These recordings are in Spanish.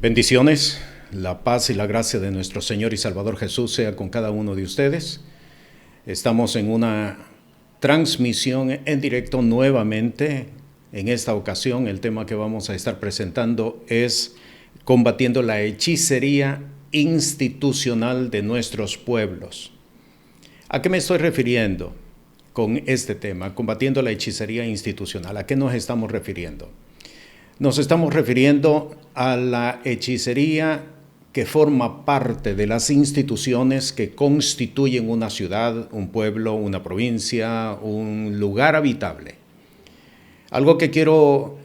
Bendiciones, la paz y la gracia de nuestro Señor y Salvador Jesús sea con cada uno de ustedes. Estamos en una transmisión en directo nuevamente. En esta ocasión el tema que vamos a estar presentando es combatiendo la hechicería institucional de nuestros pueblos. ¿A qué me estoy refiriendo con este tema? Combatiendo la hechicería institucional. ¿A qué nos estamos refiriendo? Nos estamos refiriendo a la hechicería que forma parte de las instituciones que constituyen una ciudad, un pueblo, una provincia, un lugar habitable. Algo que quiero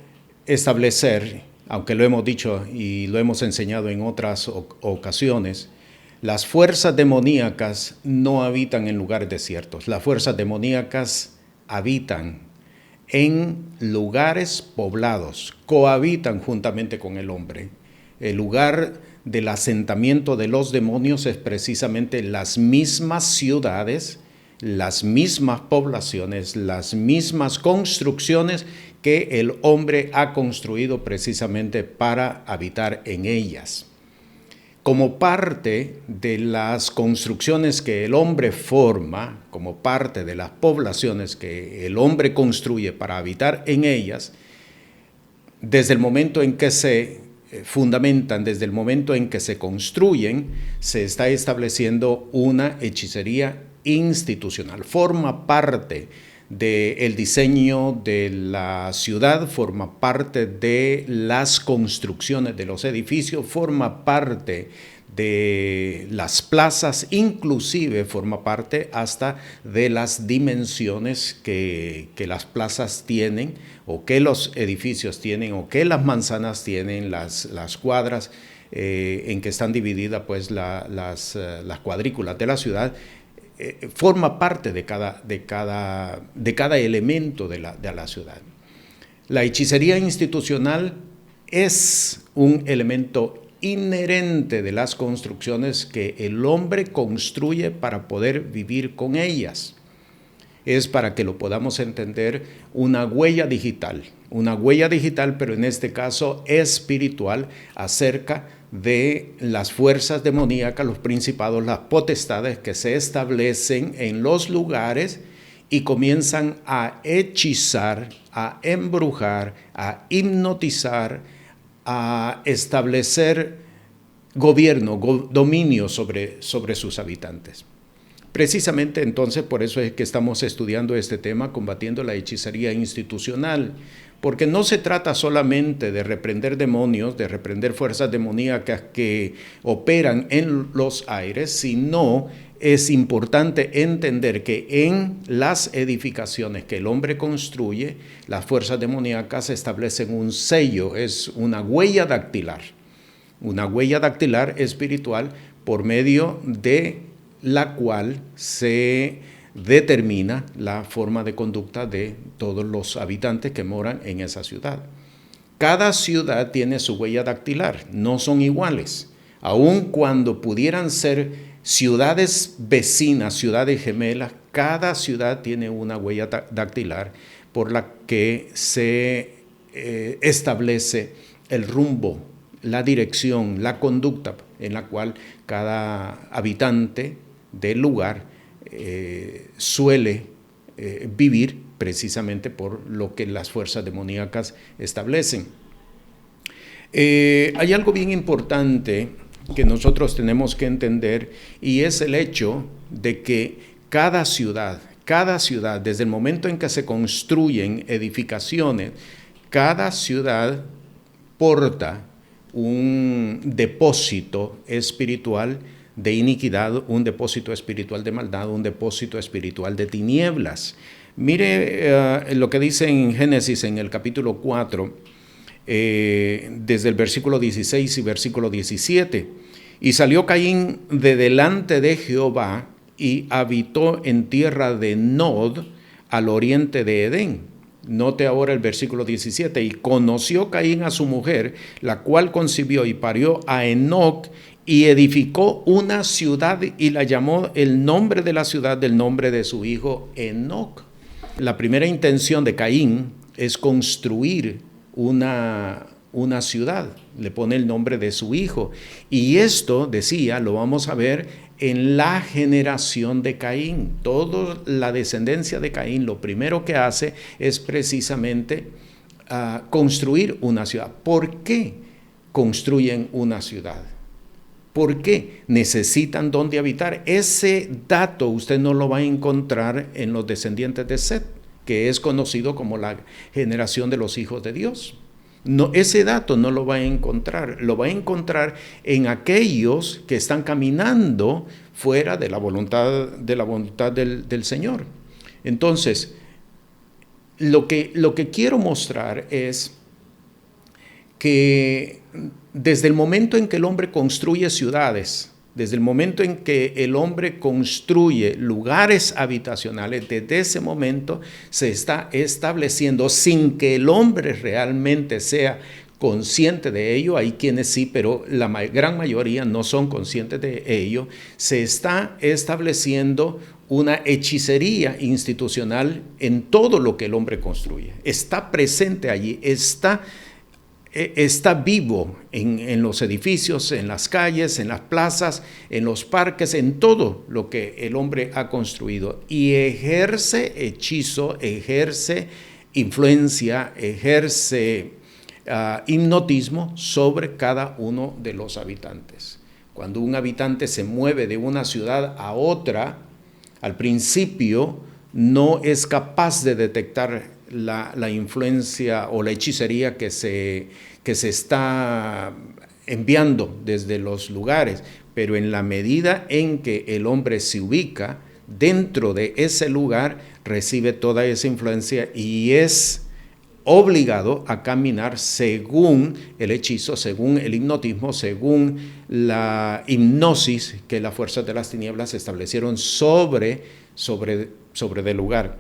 establecer, aunque lo hemos dicho y lo hemos enseñado en otras ocasiones, las fuerzas demoníacas no habitan en lugares desiertos. Las fuerzas demoníacas habitan en lugares poblados, cohabitan juntamente con el hombre. El lugar del asentamiento de los demonios es precisamente las mismas ciudades, las mismas poblaciones, las mismas construcciones que el hombre ha construido precisamente para habitar en ellas. Como parte de las construcciones que el hombre forma, como parte de las poblaciones que el hombre construye para habitar en ellas, desde el momento en que se fundamentan, desde el momento en que se construyen, se está estableciendo una hechicería institucional. Forma parte del diseño de la ciudad, forma parte de las construcciones de los edificios, forma parte de las plazas, inclusive forma parte hasta de las dimensiones que las plazas tienen, o que los edificios tienen, o que las manzanas tienen, las cuadras en que están divididas pues las cuadrículas de la ciudad. Forma parte de cada elemento de la ciudad. La hechicería institucional es un elemento inherente de las construcciones que el hombre construye para poder vivir con ellas. Es, para que lo podamos entender, una huella digital, pero en este caso espiritual, acerca de las fuerzas demoníacas, los principados, las potestades que se establecen en los lugares y comienzan a hechizar, a embrujar, a hipnotizar, a establecer gobierno, dominio sobre sus habitantes. Precisamente entonces por eso es que estamos estudiando este tema, combatiendo la hechicería institucional, porque no se trata solamente de reprender demonios, de reprender fuerzas demoníacas que operan en los aires, sino es importante entender que en las edificaciones que el hombre construye, las fuerzas demoníacas establecen un sello, es una huella dactilar espiritual por medio de la cual se determina la forma de conducta de todos los habitantes que moran en esa ciudad. Cada ciudad tiene su huella dactilar, no son iguales, aun cuando pudieran ser ciudades vecinas, ciudades gemelas. Cada ciudad tiene una huella dactilar por la que se establece el rumbo, la dirección, la conducta en la cual cada habitante del lugar suele vivir, precisamente por lo que las fuerzas demoníacas establecen. Hay algo bien importante que nosotros tenemos que entender, y es el hecho de que cada ciudad, desde el momento en que se construyen edificaciones, cada ciudad porta un depósito espiritual de iniquidad, un depósito espiritual de maldad, un depósito espiritual de tinieblas. Mire lo que dice en Génesis, en el capítulo 4, desde el versículo 16 y versículo 17. Y salió Caín de delante de Jehová y habitó en tierra de Nod, al oriente de Edén. Note ahora el versículo 17. Y conoció Caín a su mujer, la cual concibió y parió a Enoc, y edificó una ciudad y la llamó el nombre de la ciudad del nombre de su hijo La primera intención de Caín es construir una una ciudad, le pone el nombre de su hijo. Y esto, decía, lo vamos a ver en la generación de Caín. Toda la descendencia de Caín, lo primero que hace es precisamente construir una ciudad. ¿Por qué construyen una ciudad? ¿Por qué necesitan dónde habitar? Ese dato usted no lo va a encontrar en los descendientes de Set, que es conocido como la generación de los hijos de Dios. No, ese dato no lo va a encontrar, lo va a encontrar en aquellos que están caminando fuera de la voluntad del Señor. Entonces, lo que quiero mostrar es que desde el momento en que el hombre construye ciudades, desde el momento en que el hombre construye lugares habitacionales, desde ese momento se está estableciendo, sin que el hombre realmente sea consciente de ello, hay quienes sí, pero la gran mayoría no son conscientes de ello, se está estableciendo una hechicería institucional en todo lo que el hombre construye. Está presente allí, está vivo en los edificios, en las calles, en las plazas, en los parques, en todo lo que el hombre ha construido, y ejerce hechizo, ejerce influencia, ejerce hipnotismo sobre cada uno de los habitantes. Cuando un habitante se mueve de una ciudad a otra, al principio no es capaz de detectar la influencia o la hechicería que se está enviando desde los lugares, pero en la medida en que el hombre se ubica dentro de ese lugar, recibe toda esa influencia y es obligado a caminar según el hechizo, según el hipnotismo, según la hipnosis que las fuerzas de las tinieblas establecieron sobre del lugar.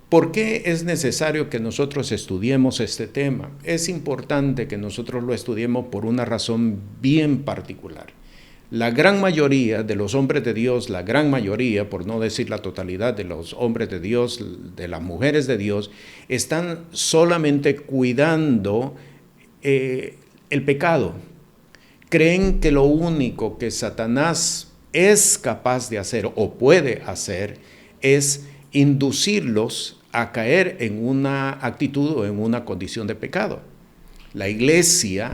¿Por qué es necesario que nosotros estudiemos este tema? Es importante que nosotros lo estudiemos por una razón bien particular. La gran mayoría de los hombres de Dios, la gran mayoría, por no decir la totalidad de los hombres de Dios, de las mujeres de Dios, están solamente cuidando el pecado. Creen que lo único que Satanás es capaz de hacer o puede hacer es inducirlos a caer en una actitud o en una condición de pecado. La iglesia,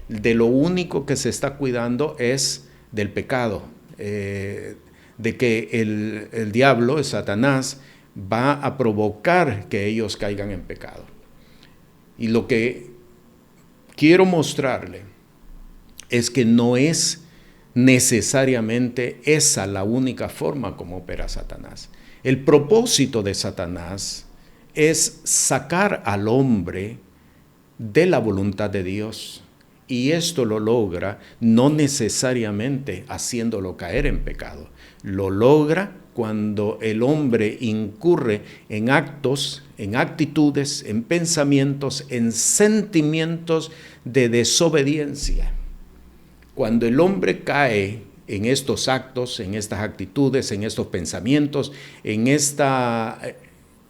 de lo único que se está cuidando es del pecado, de que el diablo, Satanás, va a provocar que ellos caigan en pecado. Y lo que quiero mostrarle es que no es necesariamente esa la única forma como opera Satanás. El propósito de Satanás es sacar al hombre de la voluntad de Dios, y esto lo logra no necesariamente haciéndolo caer en pecado. Lo logra cuando el hombre incurre en actos, en actitudes, en pensamientos, en sentimientos de desobediencia. Cuando el hombre cae en estos actos, en estas actitudes, en estos pensamientos, en esta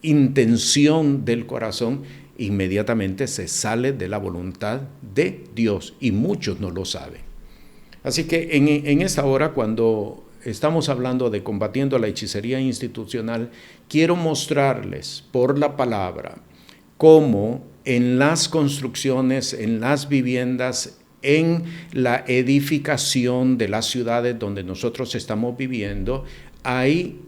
intención del corazón, inmediatamente se sale de la voluntad de Dios, y muchos no lo saben. Así que en esta hora, cuando estamos hablando de combatiendo la hechicería institucional, quiero mostrarles por la palabra cómo en las construcciones, en las viviendas, en la edificación de las ciudades donde nosotros estamos viviendo, hay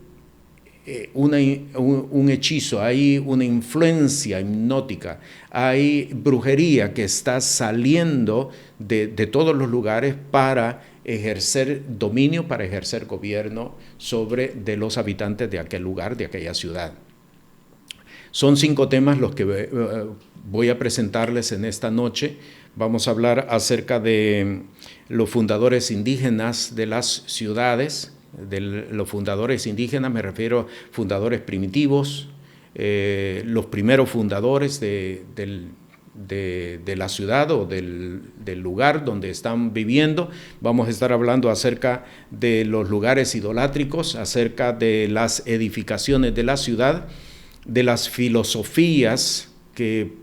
un hechizo, hay una influencia hipnótica, hay brujería que está saliendo de todos los lugares para ejercer dominio, para ejercer gobierno sobre de los habitantes de aquel lugar, de aquella ciudad. Son 5 temas los que voy a presentarles en esta noche. Vamos a hablar acerca de los fundadores indígenas de las ciudades. De los fundadores indígenas me refiero a fundadores primitivos, los primeros fundadores de la ciudad o del lugar donde están viviendo. Vamos a estar hablando acerca de los lugares idolátricos, acerca de las edificaciones de la ciudad, de las filosofías que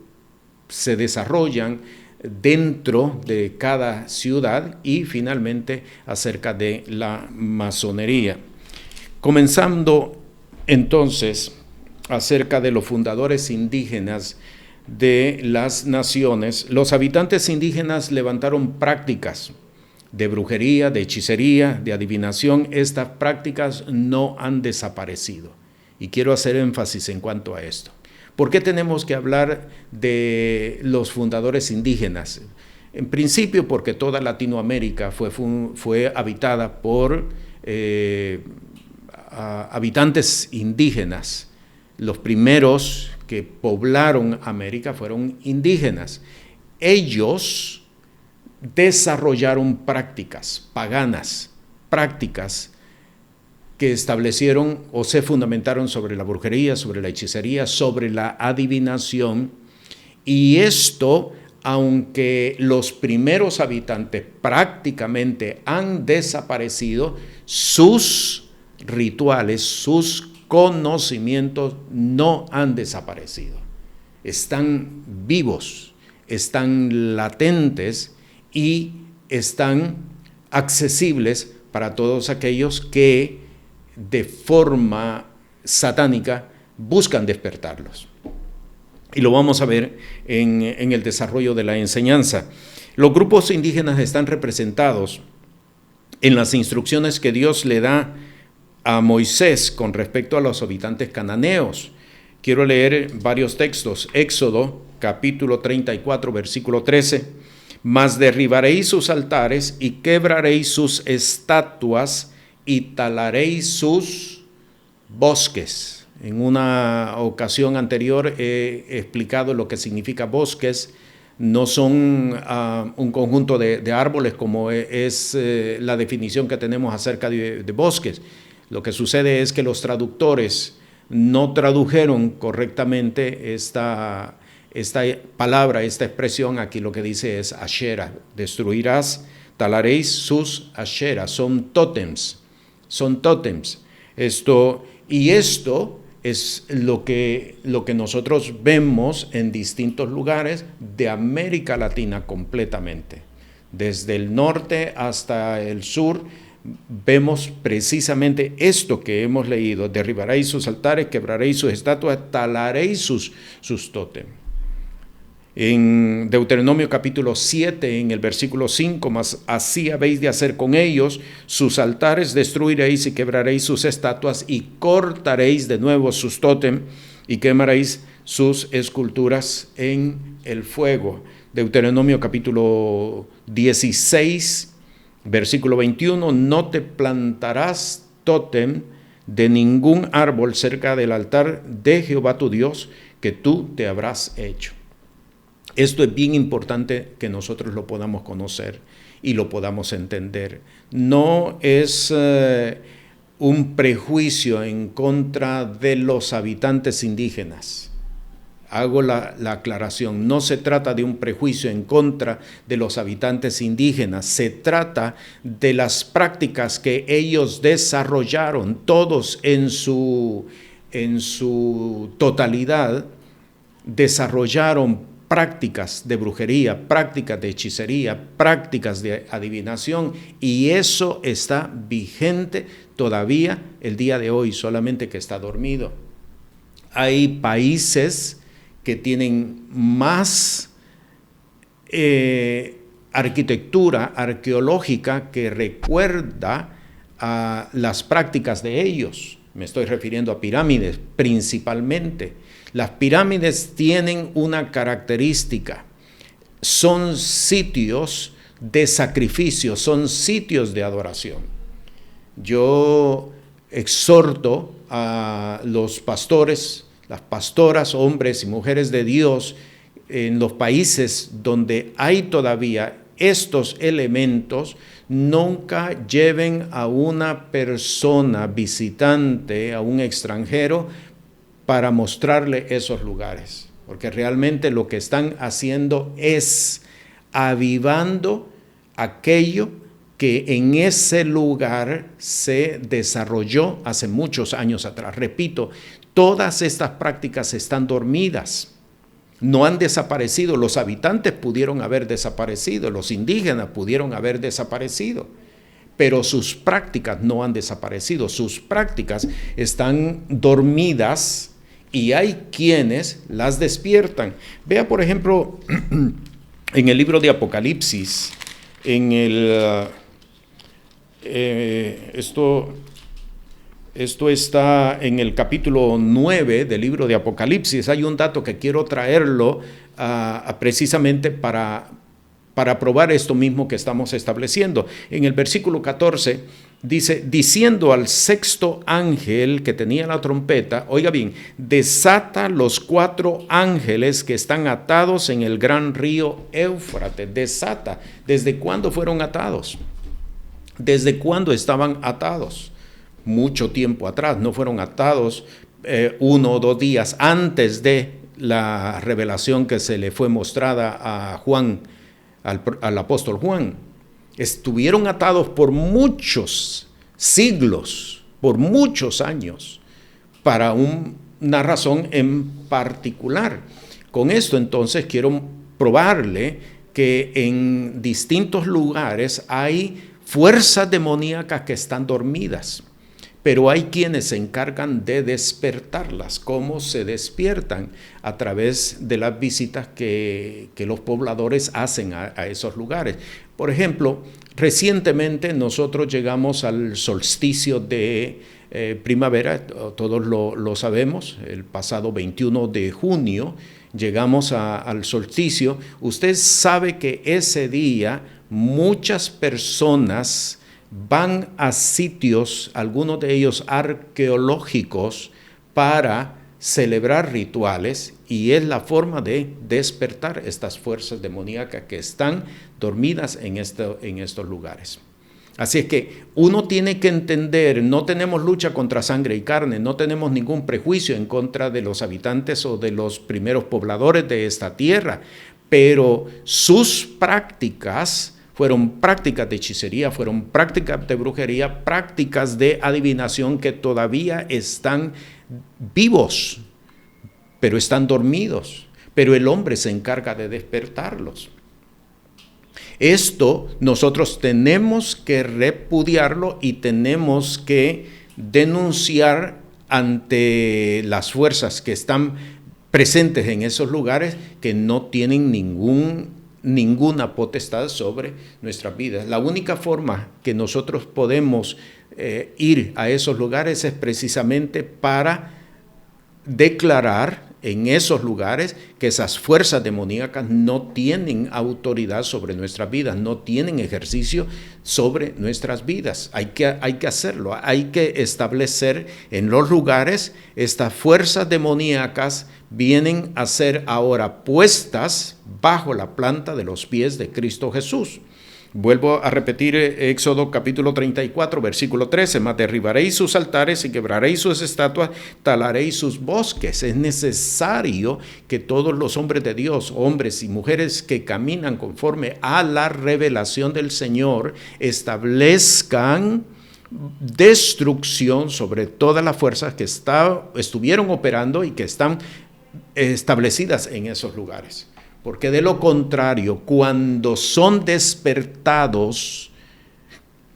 se desarrollan dentro de cada ciudad y finalmente acerca de la masonería. Comenzando entonces acerca de los fundadores indígenas de las naciones, los habitantes indígenas levantaron prácticas de brujería, de hechicería, de adivinación. Estas prácticas no han desaparecido. Y quiero hacer énfasis en cuanto a esto. ¿Por qué tenemos que hablar de los fundadores indígenas? En principio, porque toda Latinoamérica fue habitada por habitantes indígenas. Los primeros que poblaron América fueron indígenas. Ellos desarrollaron prácticas paganas, prácticas que establecieron o se fundamentaron sobre la brujería, sobre la hechicería, sobre la adivinación. Y esto, aunque los primeros habitantes prácticamente han desaparecido, sus rituales, sus conocimientos no han desaparecido. Están vivos, están latentes y están accesibles para todos aquellos que de forma satánica buscan despertarlos. Y lo vamos a ver en el desarrollo de la enseñanza. Los grupos indígenas están representados en las instrucciones que Dios le da a Moisés con respecto a los habitantes cananeos. Quiero leer varios textos. Éxodo, capítulo 34, versículo 13. Mas derribaréis sus altares y quebraréis sus estatuas y talaréis sus bosques. En una ocasión anterior he explicado lo que significa bosques. No son un conjunto de árboles como es la definición que tenemos acerca de bosques. Lo que sucede es que los traductores no tradujeron correctamente esta palabra, esta expresión. Aquí lo que dice es Ashera. Destruirás, talaréis sus Asheras. Son tótems. Esto es lo que nosotros vemos en distintos lugares de América Latina completamente. Desde el norte hasta el sur vemos precisamente esto que hemos leído. Derribaréis sus altares, quebraréis sus estatuas, talaréis sus tótem. En Deuteronomio capítulo 7, en el versículo 5, mas así habéis de hacer con ellos, sus altares destruiréis y quebraréis sus estatuas y cortaréis de nuevo sus tótem y quemaréis sus esculturas en el fuego. Deuteronomio capítulo 16, versículo 21, no te plantarás tótem de ningún árbol cerca del altar de Jehová tu Dios que tú te habrás hecho. Esto es bien importante que nosotros lo podamos conocer y lo podamos entender. No es un prejuicio en contra de los habitantes indígenas. Hago la aclaración, no se trata de un prejuicio en contra de los habitantes indígenas, se trata de las prácticas que ellos desarrollaron, todos en su totalidad, desarrollaron prácticas de brujería, prácticas de hechicería, prácticas de adivinación, y eso está vigente todavía el día de hoy, solamente que está dormido. Hay países que tienen más arquitectura arqueológica que recuerda a las prácticas de ellos. Me estoy refiriendo a pirámides principalmente. Las pirámides tienen una característica, son sitios de sacrificio, son sitios de adoración. Yo exhorto a los pastores, las pastoras, hombres y mujeres de Dios en los países donde hay todavía estos elementos, nunca lleven a una persona visitante, a un extranjero, para mostrarle esos lugares, porque realmente lo que están haciendo es avivando aquello que en ese lugar se desarrolló hace muchos años atrás. Repito, todas estas prácticas están dormidas, no han desaparecido. Los habitantes pudieron haber desaparecido, los indígenas pudieron haber desaparecido, pero sus prácticas no han desaparecido. Sus prácticas están dormidas y hay quienes las despiertan. Vea, por ejemplo, en el libro de Apocalipsis, esto está en el capítulo 9 del libro de Apocalipsis. Hay un dato que quiero traerlo precisamente para probar esto mismo que estamos estableciendo. En el versículo 14 dice, diciendo al sexto ángel que tenía la trompeta, oiga bien, desata los 4 ángeles que están atados en el gran río Éufrates. Desata. ¿Desde cuándo fueron atados? ¿Desde cuándo estaban atados? Mucho tiempo atrás. No fueron atados 1 o 2 días antes de la revelación que se le fue mostrada a Juan, al apóstol Juan. Estuvieron atados por muchos siglos, por muchos años, para una razón en particular. Con esto entonces quiero probarle que en distintos lugares hay fuerzas demoníacas que están dormidas, pero hay quienes se encargan de despertarlas. ¿Cómo se despiertan? A través de las visitas que los pobladores hacen a esos lugares. Por ejemplo, recientemente nosotros llegamos al solsticio de primavera, todos lo sabemos, el pasado 21 de junio llegamos al solsticio. Usted sabe que ese día muchas personas van a sitios, algunos de ellos arqueológicos, para celebrar rituales, y es la forma de despertar estas fuerzas demoníacas que están dormidas en estos lugares. Así es que uno tiene que entender, no tenemos lucha contra sangre y carne, no tenemos ningún prejuicio en contra de los habitantes o de los primeros pobladores de esta tierra, pero sus prácticas fueron prácticas de hechicería, fueron prácticas de brujería, prácticas de adivinación que todavía están vivos, pero están dormidos. Pero el hombre se encarga de despertarlos. Esto nosotros tenemos que repudiarlo y tenemos que denunciar ante las fuerzas que están presentes en esos lugares, que no tienen ninguna potestad sobre nuestras vidas. La única forma que nosotros podemos ir a esos lugares es precisamente para declarar en esos lugares que esas fuerzas demoníacas no tienen autoridad sobre nuestras vidas, no tienen ejercicio sobre nuestras vidas. Hay que hacerlo, hay que establecer en los lugares estas fuerzas demoníacas vienen a ser ahora puestas bajo la planta de los pies de Cristo Jesús. Vuelvo a repetir Éxodo capítulo 34, versículo 13, mas derribaréis sus altares y quebraréis sus estatuas, talaréis sus bosques. Es necesario que todos los hombres de Dios, hombres y mujeres que caminan conforme a la revelación del Señor, establezcan destrucción sobre todas las fuerzas que estuvieron operando y que están establecidas en esos lugares. Porque de lo contrario, cuando son despertados,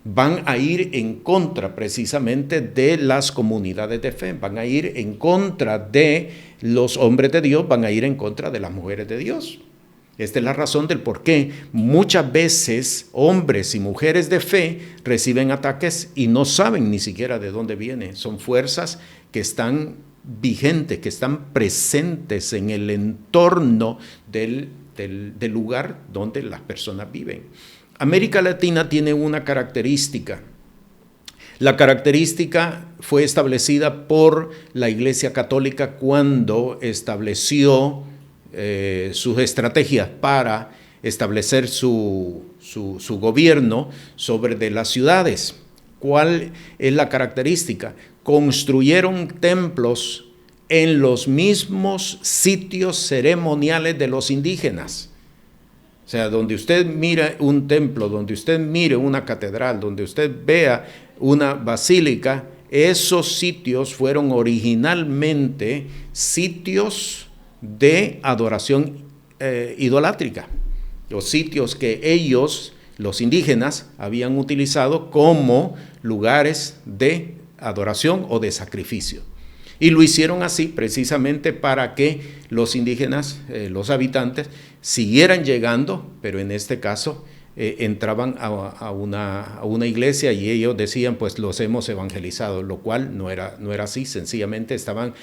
van a ir en contra precisamente de las comunidades de fe, van a ir en contra de los hombres de Dios, van a ir en contra de las mujeres de Dios. Esta es la razón del por qué muchas veces hombres y mujeres de fe reciben ataques y no saben ni siquiera de dónde vienen. Son fuerzas que están vigentes, que están presentes en el entorno del lugar donde las personas viven. América Latina tiene una característica. La característica fue establecida por la Iglesia Católica cuando estableció sus estrategias para establecer su gobierno sobre de las ciudades. ¿Cuál es la característica? Construyeron templos en los mismos sitios ceremoniales de los indígenas. O sea, donde usted mira un templo, donde usted mire una catedral, donde usted vea una basílica, esos sitios fueron originalmente sitios de adoración idolátrica, los sitios que ellos, los indígenas, habían utilizado como lugares de adoración o de sacrificio. Y lo hicieron así precisamente para que los indígenas, los habitantes, siguieran llegando, pero en este caso entraban a una iglesia y ellos decían, pues los hemos evangelizado, lo cual no era así, sencillamente estaban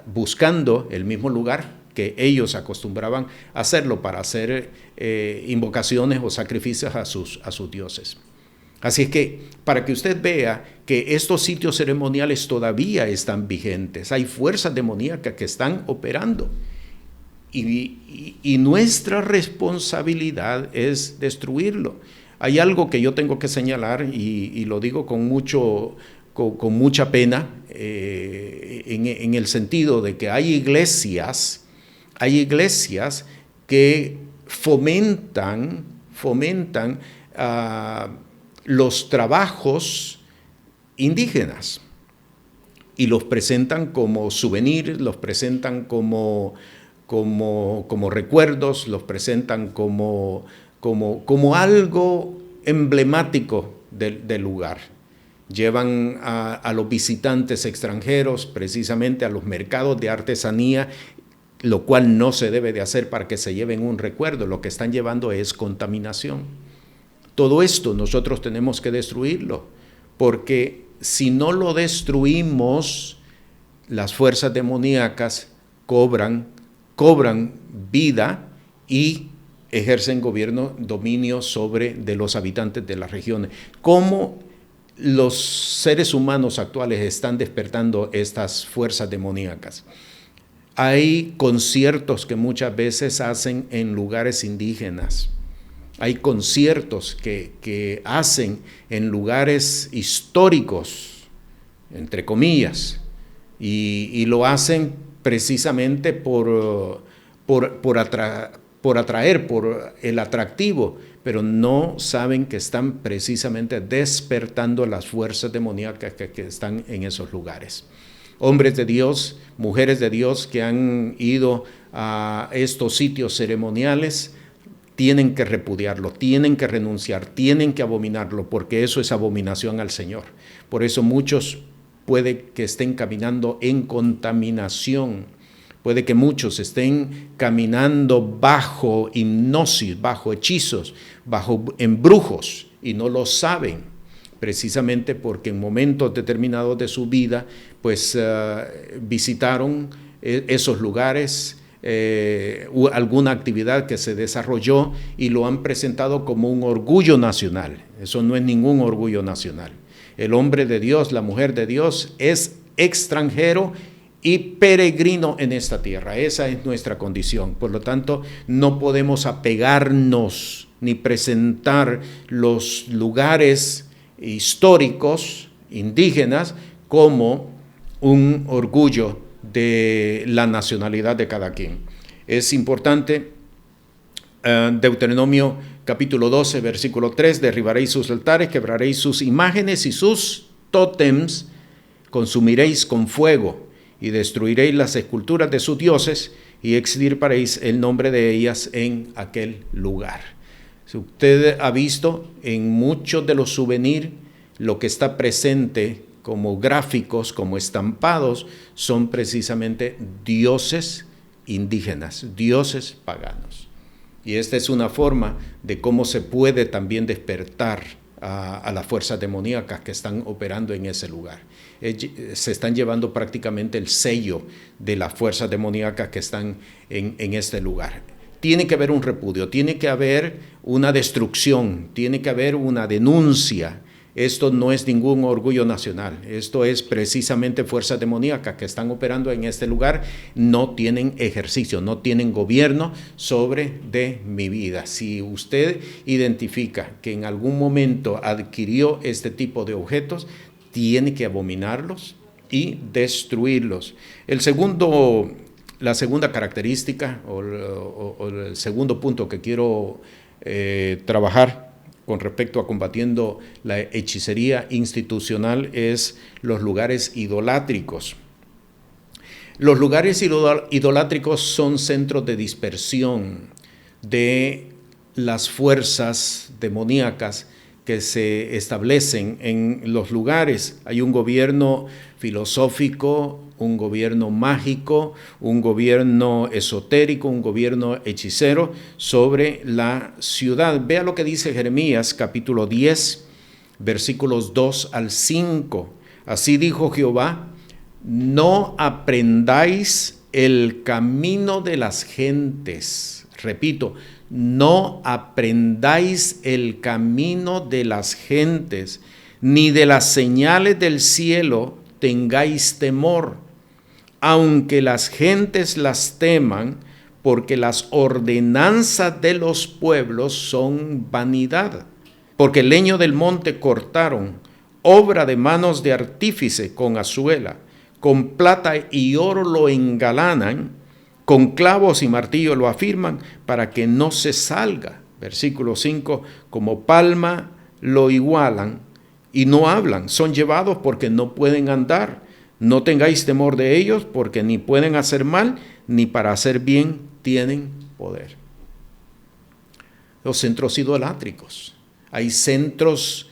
buscando el mismo lugar que ellos acostumbraban a hacerlo para hacer invocaciones o sacrificios a sus dioses. Así es que para que usted vea que estos sitios ceremoniales todavía están vigentes, hay fuerzas demoníacas que están operando y nuestra responsabilidad es destruirlo. Hay algo que yo tengo que señalar y lo digo con mucha pena en el sentido de que hay iglesias que fomentan los trabajos indígenas y los presentan como souvenirs, los presentan como recuerdos, los presentan como algo emblemático del lugar. Llevan a los visitantes extranjeros precisamente a los mercados de artesanía, lo cual no se debe de hacer para que se lleven un recuerdo. Lo que están llevando es contaminación. Todo esto nosotros tenemos que destruirlo, porque si no lo destruimos, las fuerzas demoníacas cobran vida y ejercen dominio de los habitantes de las regiones. ¿Cómo los seres humanos actuales están despertando estas fuerzas demoníacas? Hay conciertos que muchas veces hacen en lugares indígenas. Hay conciertos que hacen en lugares históricos, entre comillas, y lo hacen precisamente por atraer, por el atractivo, pero no saben que están precisamente despertando las fuerzas demoníacas que están en esos lugares. Hombres de Dios, mujeres de Dios que han ido a estos sitios ceremoniales, tienen que repudiarlo, tienen que renunciar, tienen que abominarlo, porque eso es abominación al Señor. Por eso muchos puede que estén caminando en contaminación, puede que muchos estén caminando bajo hipnosis, bajo hechizos, bajo embrujos y no lo saben, precisamente porque en momentos determinados de su vida pues visitaron esos lugares, alguna actividad que se desarrolló y lo han presentado como un orgullo nacional. Eso no es ningún orgullo nacional. El hombre de Dios, la mujer de Dios es extranjero y peregrino en esta tierra. Esa es nuestra condición. Por lo tanto, no podemos apegarnos ni presentar los lugares históricos indígenas como un orgullo de la nacionalidad de cada quien. Es importante, Deuteronomio capítulo 12, versículo 3, derribaréis sus altares, quebraréis sus imágenes y sus tótems, consumiréis con fuego y destruiréis las esculturas de sus dioses y extirparéis el nombre de ellas en aquel lugar. Si usted ha visto en muchos de los souvenirs, lo que está presente como gráficos, como estampados, son precisamente dioses indígenas, dioses paganos. Y esta es una forma de cómo se puede también despertar a las fuerzas demoníacas que están operando en ese lugar. Se están llevando prácticamente el sello de las fuerzas demoníacas que están en este lugar. Tiene que haber un repudio, tiene que haber una destrucción, tiene que haber una denuncia. Esto no es ningún orgullo nacional, esto es precisamente fuerzas demoníacas que están operando en este lugar, no tienen ejercicio, no tienen gobierno sobre de mi vida. Si usted identifica que en algún momento adquirió este tipo de objetos, tiene que abominarlos y destruirlos. La segunda característica o el segundo punto que quiero trabajar con respecto a combatiendo la hechicería institucional es los lugares idolátricos. Los lugares idolátricos son centros de dispersión de las fuerzas demoníacas que se establecen en los lugares. Hay un gobierno filosófico, un gobierno mágico, un gobierno esotérico, un gobierno hechicero sobre la ciudad. Vea lo que dice Jeremías capítulo 10, versículos 2 al 5. Así dijo Jehová: no aprendáis el camino de las gentes. Repito, no aprendáis el camino de las gentes, ni de las señales del cielo tengáis temor, aunque las gentes las teman, porque las ordenanzas de los pueblos son vanidad. Porque el leño del monte cortaron, obra de manos de artífice con azuela, con plata y oro lo engalanan, con clavos y martillo lo afirman, para que no se salga. Versículo 5, como palma lo igualan y no hablan, son llevados porque no pueden andar. No tengáis temor de ellos, porque ni pueden hacer mal, ni para hacer bien tienen poder. Los centros idolátricos. Hay centros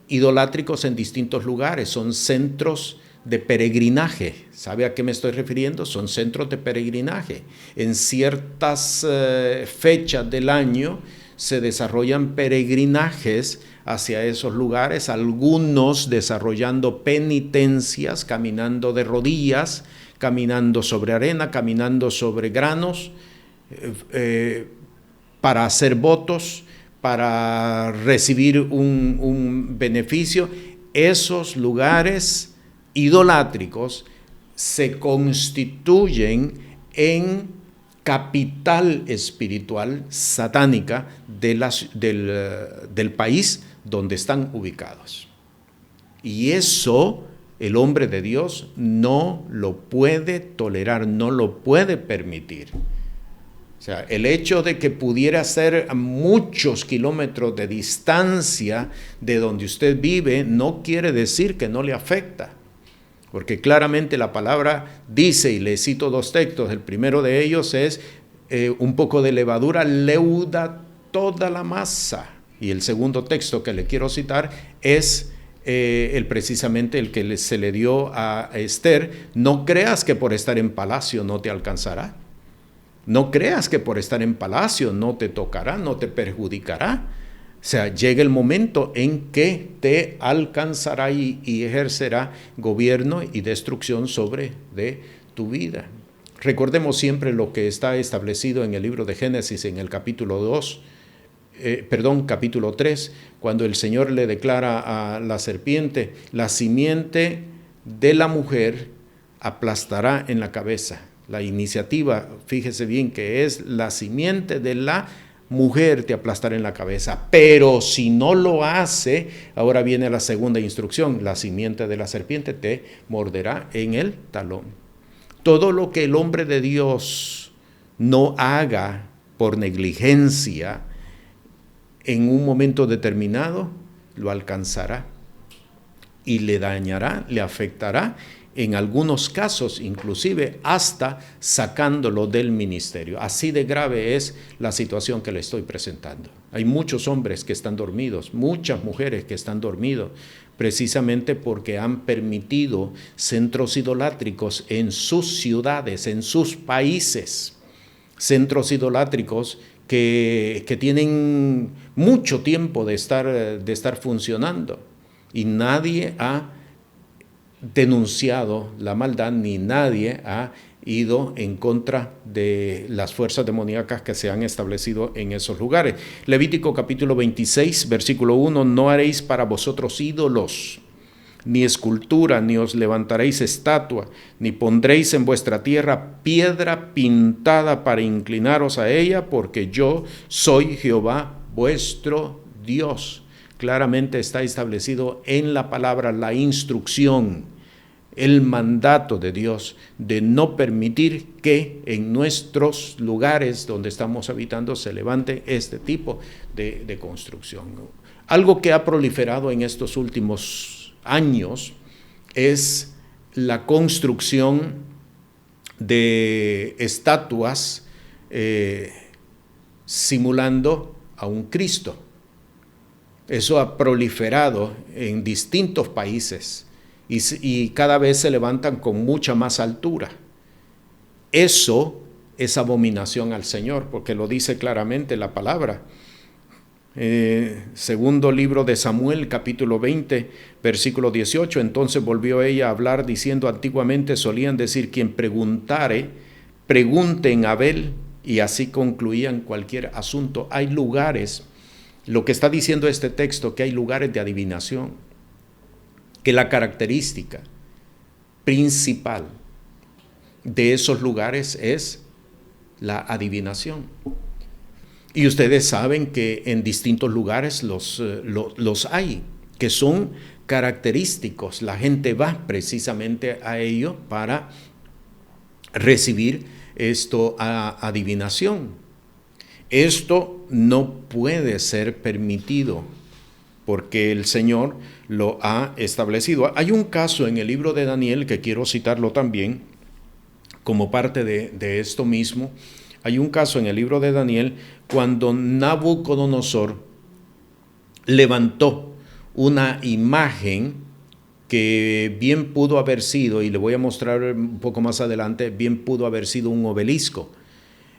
idolátricos en distintos lugares, son centros de peregrinaje. ¿Sabe a qué me estoy refiriendo? Son centros de peregrinaje. En ciertas fechas del año se desarrollan peregrinajes hacia esos lugares, algunos desarrollando penitencias, caminando de rodillas, caminando sobre arena, caminando sobre granos, para hacer votos, para recibir un beneficio. Esos lugares idolátricos se constituyen en capital espiritual satánica del país donde están ubicados. Y eso el hombre de Dios no lo puede tolerar, no lo puede permitir. O sea, el hecho de que pudiera ser a muchos kilómetros de distancia de donde usted vive no quiere decir que no le afecta. Porque claramente la palabra dice, y le cito dos textos, el primero de ellos es un poco de levadura leuda toda la masa. Y el segundo texto que le quiero citar es precisamente el que se le dio a Esther: no creas que por estar en palacio no te alcanzará. No creas que por estar en palacio no te tocará, no te perjudicará. O sea, llega el momento en que te alcanzará y ejercerá gobierno y destrucción sobre de tu vida. Recordemos siempre lo que está establecido en el libro de Génesis en el capítulo 3, cuando el Señor le declara a la serpiente: la simiente de la mujer aplastará en la cabeza. La iniciativa, fíjese bien, que es la simiente de la mujer te aplastará en la cabeza, pero si no lo hace, ahora viene la segunda instrucción: la simiente de la serpiente te morderá en el talón. Todo lo que el hombre de Dios no haga por negligencia, en un momento determinado lo alcanzará y le dañará, le afectará, en algunos casos inclusive hasta sacándolo del ministerio. Así de grave es la situación que le estoy presentando. Hay muchos hombres que están dormidos, muchas mujeres que están dormidos, precisamente porque han permitido centros idolátricos en sus ciudades, en sus países, centros idolátricos que tienen mucho tiempo de estar funcionando, y nadie ha denunciado la maldad, ni nadie ha ido en contra de las fuerzas demoníacas que se han establecido en esos lugares. Levítico capítulo 26, versículo 1: no haréis para vosotros ídolos, ni escultura, ni os levantaréis estatua, ni pondréis en vuestra tierra piedra pintada para inclinaros a ella, porque yo soy Jehová vuestro Dios. Claramente está establecido en la palabra la instrucción, el mandato de Dios de no permitir que en nuestros lugares donde estamos habitando se levante este tipo de construcción. Algo que ha proliferado en estos últimos años es la construcción de estatuas simulando a un Cristo. Eso ha proliferado en distintos países y cada vez se levantan con mucha más altura. Eso es abominación al Señor, porque lo dice claramente la palabra. Segundo libro de Samuel, capítulo 20, versículo 18. Entonces volvió ella a hablar diciendo: antiguamente solían decir, quien preguntare, pregunte en Abel, y así concluían cualquier asunto. Hay lugares, lo que está diciendo este texto, que hay lugares de adivinación, que la característica principal de esos lugares es la adivinación. Y ustedes saben que en distintos lugares los hay, que son característicos. La gente va precisamente a ello para recibir adivinación. Esto no puede ser permitido porque el Señor lo ha establecido. Hay un caso en el libro de Daniel que quiero citarlo también como parte de esto mismo. Hay un caso en el libro de Daniel cuando Nabucodonosor levantó una imagen que bien pudo haber sido, y le voy a mostrar un poco más adelante, bien pudo haber sido un obelisco.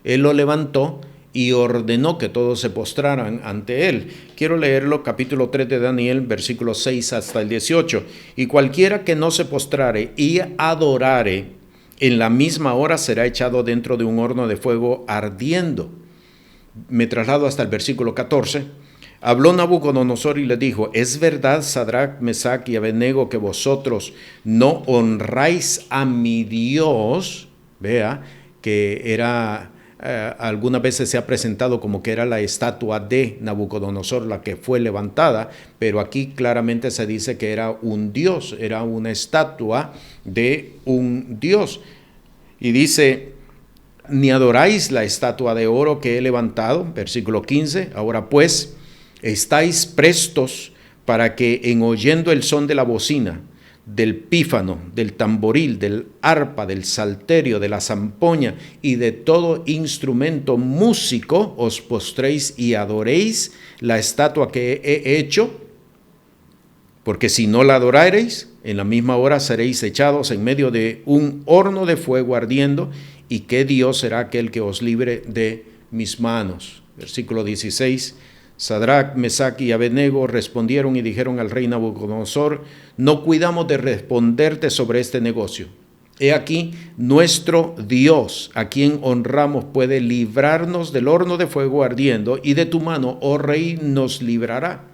Él lo levantó y ordenó que todos se postraran ante él. Quiero leerlo, capítulo 3 de Daniel, versículos 6 hasta el 18. Y cualquiera que no se postrare y adorare, en la misma hora será echado dentro de un horno de fuego ardiendo. Me traslado hasta el versículo 14. Habló Nabucodonosor y le dijo: es verdad, Sadrach, Mesach y Abednego, que vosotros no honráis a mi Dios. Vea que era, algunas veces se ha presentado como que era la estatua de Nabucodonosor la que fue levantada, pero aquí claramente se dice que era un dios, era una estatua de un dios. Y dice: ni adoráis la estatua de oro que he levantado. Versículo 15. Ahora pues, estáis prestos para que en oyendo el son de la bocina, del pífano, del tamboril, del arpa, del salterio, de la zampoña y de todo instrumento músico, os postréis y adoréis la estatua que he hecho, porque si no la adorareis, en la misma hora seréis echados en medio de un horno de fuego ardiendo, y qué Dios será aquel que os libre de mis manos. Versículo 16. Sadrach, Mesach y Abednego respondieron y dijeron al rey Nabucodonosor: no cuidamos de responderte sobre este negocio. He aquí, nuestro Dios, a quien honramos, puede librarnos del horno de fuego ardiendo, y de tu mano, oh rey, nos librará.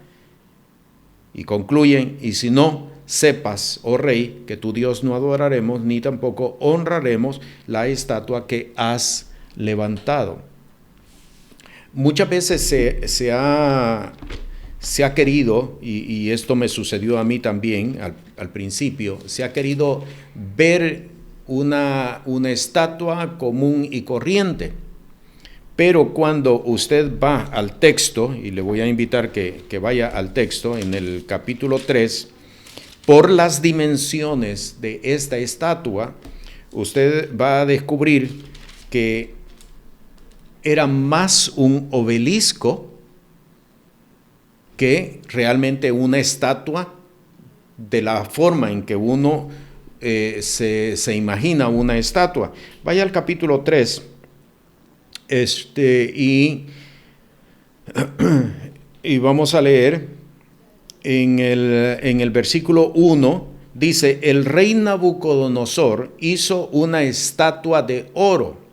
Y concluyen: y si no, sepas, oh rey, que tu Dios no adoraremos, ni tampoco honraremos la estatua que has levantado. Muchas veces se ha querido, y esto me sucedió a mí también al principio, se ha querido ver una estatua común y corriente. Pero cuando usted va al texto, y le voy a invitar que vaya al texto en el capítulo 3, por las dimensiones de esta estatua, usted va a descubrir que era más un obelisco que realmente una estatua de la forma en que uno se imagina una estatua. Vaya al capítulo 3 y vamos a leer en el versículo 1. Dice: el rey Nabucodonosor hizo una estatua de oro,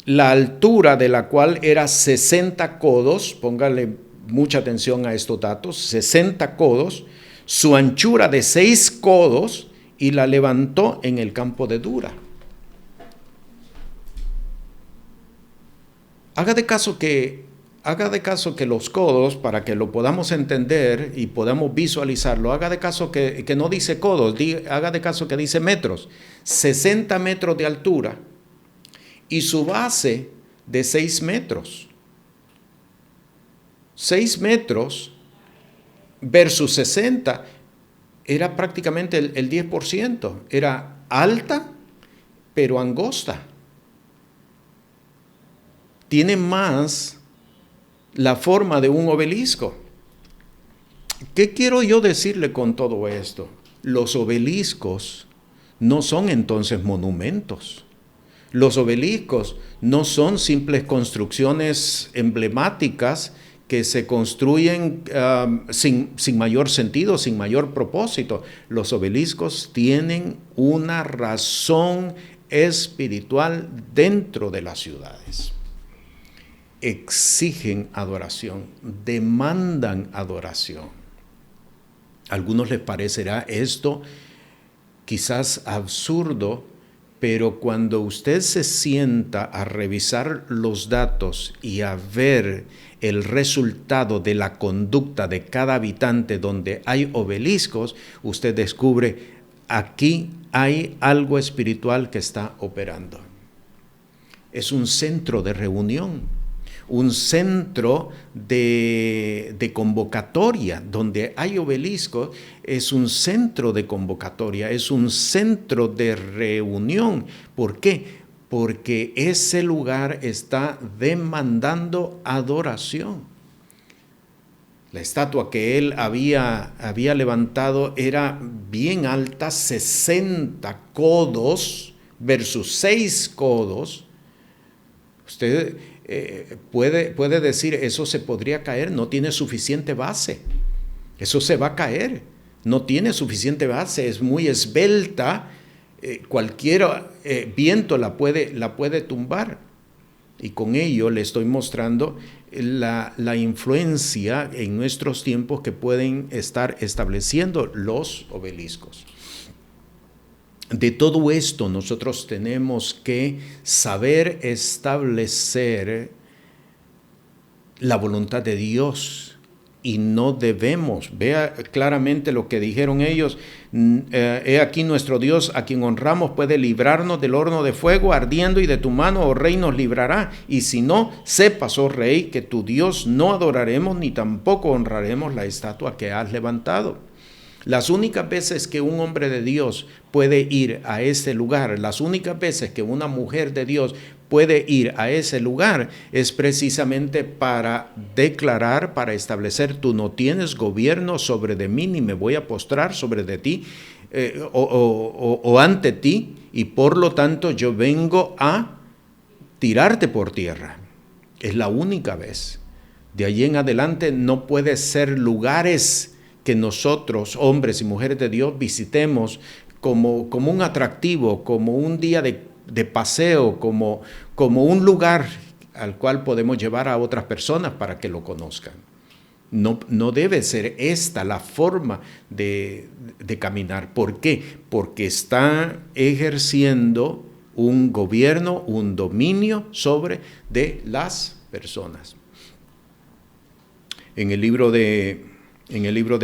la altura de la cual era 60 codos, póngale mucha atención a estos datos, 60 codos, su anchura de 6 codos, y la levantó en el campo de Dura. Haga de caso que los codos, para que lo podamos entender y podamos visualizarlo, haga de caso que no dice codos, haga de caso que dice metros, 60 metros de altura, y su base de 6 metros. 6 metros versus 60 era prácticamente el 10%. Era alta pero angosta. Tiene más la forma de un obelisco. ¿Qué quiero yo decirle con todo esto? Los obeliscos no son entonces monumentos. Los obeliscos no son simples construcciones emblemáticas que se construyen sin mayor sentido, sin mayor propósito. Los obeliscos tienen una razón espiritual dentro de las ciudades. Exigen adoración, demandan adoración. A algunos les parecerá esto quizás absurdo, pero cuando usted se sienta a revisar los datos y a ver el resultado de la conducta de cada habitante donde hay obeliscos, usted descubre aquí hay algo espiritual que está operando. Es un centro de reunión, un centro de convocatoria. Donde hay obeliscos, es un centro de convocatoria, es un centro de reunión. ¿Por qué? Porque ese lugar está demandando adoración. La estatua que él había levantado era bien alta, 60 codos versus 6 codos. Usted puede decir, eso se podría caer, no tiene suficiente base. Eso se va a caer, no tiene suficiente base, es muy esbelta, cualquier viento la puede tumbar. Y con ello le estoy mostrando la influencia en nuestros tiempos que pueden estar estableciendo los obeliscos. De todo esto nosotros tenemos que saber establecer la voluntad de Dios y no debemos. Vea claramente lo que dijeron ellos. He aquí nuestro Dios a quien honramos puede librarnos del horno de fuego ardiendo y de tu mano, oh rey, nos librará. Y si no, sepas, oh rey, que tu Dios no adoraremos ni tampoco honraremos la estatua que has levantado. Las únicas veces que un hombre de Dios puede ir a ese lugar, las únicas veces que una mujer de Dios puede ir a ese lugar es precisamente para declarar, para establecer: tú no tienes gobierno sobre de mí, ni me voy a postrar sobre de ti o ante ti, y por lo tanto yo vengo a tirarte por tierra. Es la única vez. De allí en adelante no puede ser lugares que nosotros, hombres y mujeres de Dios, visitemos como un atractivo, como un día de paseo, como un lugar al cual podemos llevar a otras personas para que lo conozcan. No debe ser esta la forma de caminar. ¿Por qué? Porque está ejerciendo un gobierno, un dominio sobre de las personas. En el libro de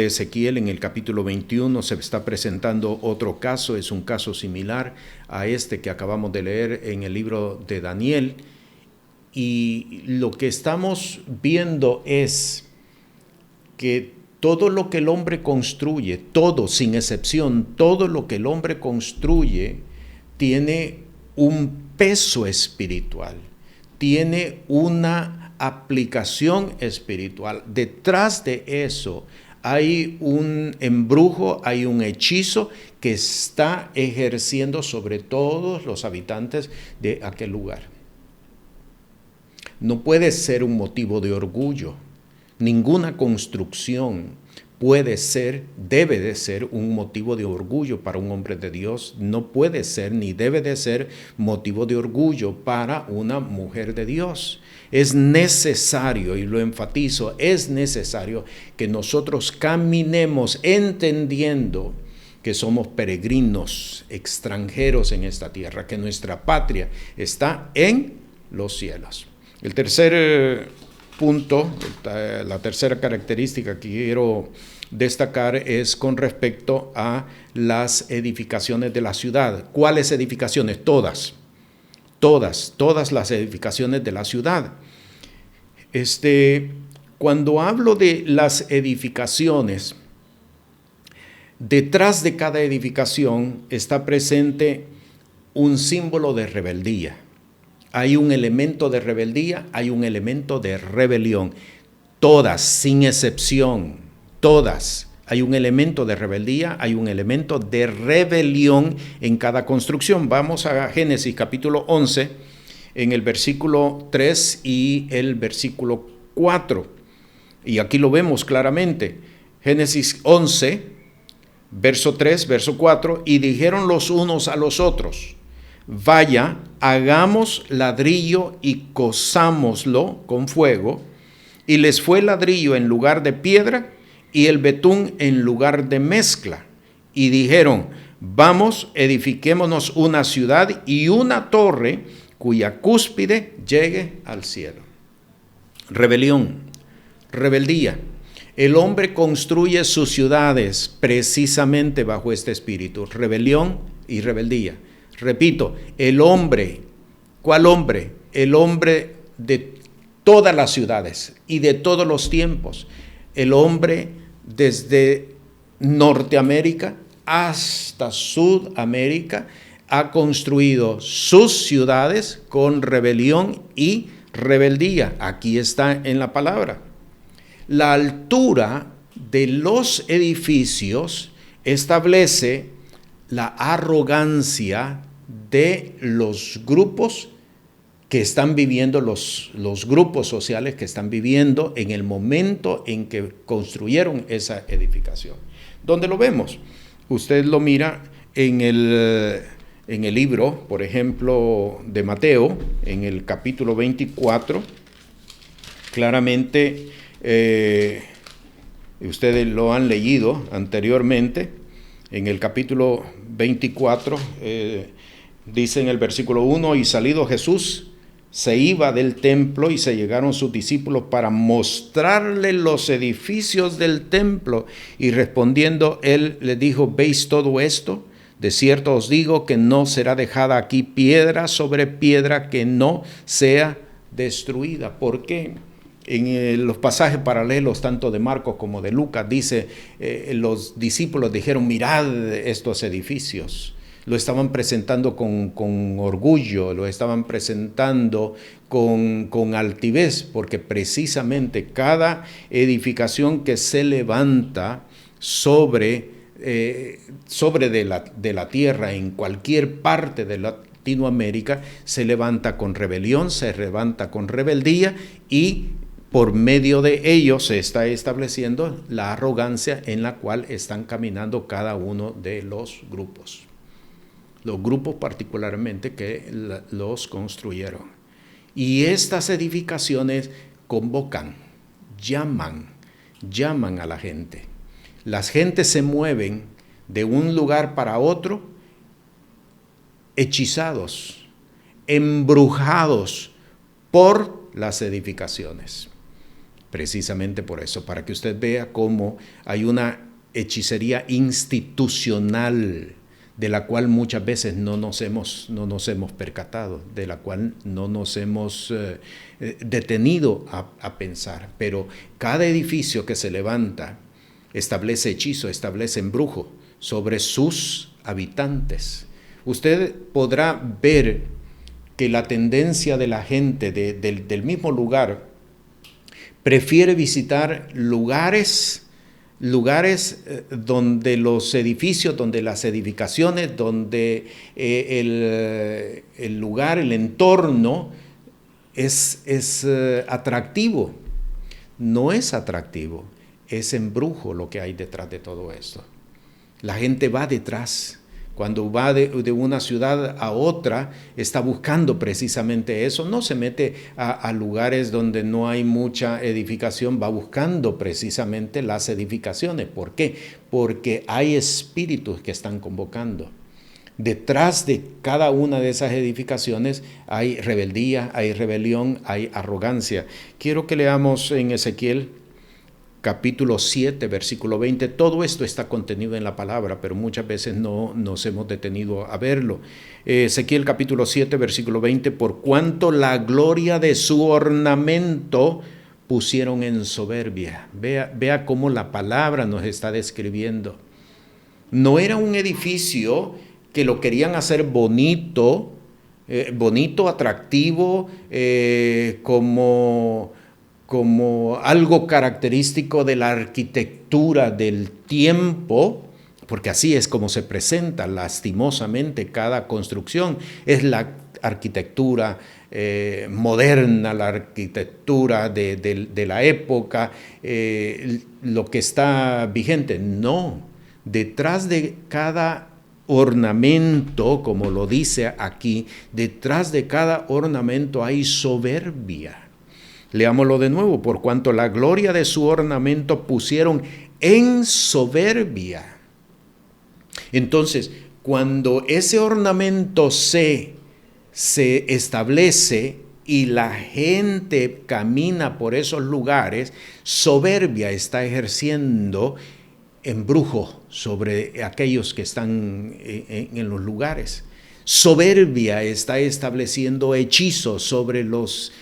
Ezequiel, en el capítulo 21, se está presentando otro caso. Es un caso similar a este que acabamos de leer en el libro de Daniel. Y lo que estamos viendo es que todo lo que el hombre construye, todo, sin excepción, todo lo que el hombre construye tiene un peso espiritual, tiene una aplicación espiritual. Detrás de eso hay un embrujo, hay un hechizo que está ejerciendo sobre todos los habitantes de aquel lugar. No puede ser un motivo de orgullo. Ninguna construcción debe de ser un motivo de orgullo para un hombre de Dios. No puede ser ni debe de ser motivo de orgullo para una mujer de Dios. Es necesario, y lo enfatizo, es necesario que nosotros caminemos entendiendo que somos peregrinos, extranjeros en esta tierra, que nuestra patria está en los cielos. El tercer punto, la tercera característica que quiero destacar es con respecto a las edificaciones de la ciudad. ¿Cuáles edificaciones? Todas las edificaciones de la ciudad. Cuando hablo de las edificaciones, detrás de cada edificación está presente un símbolo de rebeldía. Hay un elemento de rebeldía, hay un elemento de rebelión. Todas, sin excepción, todas. Hay un elemento de rebeldía, hay un elemento de rebelión en cada construcción. Vamos a Génesis capítulo 11, en el versículo 3 y el versículo 4. Y aquí lo vemos claramente. Génesis 11, verso 3, verso 4. Y dijeron los unos a los otros: vaya, hagamos ladrillo y cozámoslo con fuego. Y les fue ladrillo en lugar de piedra y el betún en lugar de mezcla. Y dijeron: vamos, edifiquémonos una ciudad y una torre cuya cúspide llegue al cielo. Rebelión, rebeldía. El hombre construye sus ciudades precisamente bajo este espíritu, rebelión y rebeldía. Repito, el hombre, ¿cuál hombre? El hombre de todas las ciudades y de todos los tiempos. El hombre desde Norteamérica hasta Sudamérica ha construido sus ciudades con rebelión y rebeldía. Aquí está en la palabra. La altura de los edificios establece la arrogancia de los grupos que están viviendo, los grupos sociales que están viviendo en el momento en que construyeron esa edificación. ¿Dónde lo vemos? Usted lo mira en el libro, por ejemplo, de Mateo, en el capítulo 24, claramente, ustedes lo han leído anteriormente, en el capítulo 24, dice en el versículo 1, y salido Jesús, se iba del templo y se llegaron sus discípulos para mostrarle los edificios del templo. Y respondiendo él les dijo: ¿veis todo esto? De cierto os digo que no será dejada aquí piedra sobre piedra que no sea destruida. ¿Por qué? En los pasajes paralelos, tanto de Marcos como de Lucas, dice, los discípulos dijeron: mirad estos edificios. Lo estaban presentando con orgullo, lo estaban presentando con altivez, porque precisamente cada edificación que se levanta sobre de la tierra en cualquier parte de Latinoamérica se levanta con rebelión, se levanta con rebeldía, y por medio de ello se está estableciendo la arrogancia en la cual están caminando cada uno de los grupos. Los grupos particularmente que los construyeron. Y estas edificaciones convocan, llaman a la gente. Las gentes se mueven de un lugar para otro hechizados, embrujados por las edificaciones. Precisamente por eso, para que usted vea cómo hay una hechicería institucional de la cual muchas veces no nos hemos percatado, de la cual no nos hemos detenido a pensar. Pero cada edificio que se levanta establece hechizo, establece embrujo sobre sus habitantes. Usted podrá ver que la tendencia de la gente del mismo lugar prefiere visitar lugares donde los edificios, donde las edificaciones, donde el lugar, el entorno es atractivo. No es atractivo, es embrujo lo que hay detrás de todo esto. La gente va detrás. Cuando va de una ciudad a otra, está buscando precisamente eso. No se mete a lugares donde no hay mucha edificación, va buscando precisamente las edificaciones. ¿Por qué? Porque hay espíritus que están convocando. Detrás de cada una de esas edificaciones hay rebeldía, hay rebelión, hay arrogancia. Quiero que leamos en Ezequiel capítulo 7, versículo 20, todo esto está contenido en la palabra, pero muchas veces no nos hemos detenido a verlo. Ezequiel capítulo 7, versículo 20, por cuanto la gloria de su ornamento pusieron en soberbia. Vea cómo la palabra nos está describiendo. No era un edificio que lo querían hacer bonito, atractivo, como algo característico de la arquitectura del tiempo, porque así es como se presenta lastimosamente cada construcción. Es la arquitectura moderna, la arquitectura de la época, lo que está vigente. No, detrás de cada ornamento, como lo dice aquí, detrás de cada ornamento hay soberbia. Leámoslo de nuevo. Por cuanto la gloria de su ornamento pusieron en soberbia. Entonces, cuando ese ornamento se establece y la gente camina por esos lugares, soberbia está ejerciendo embrujo sobre aquellos que están en los lugares. Soberbia está estableciendo hechizos sobre los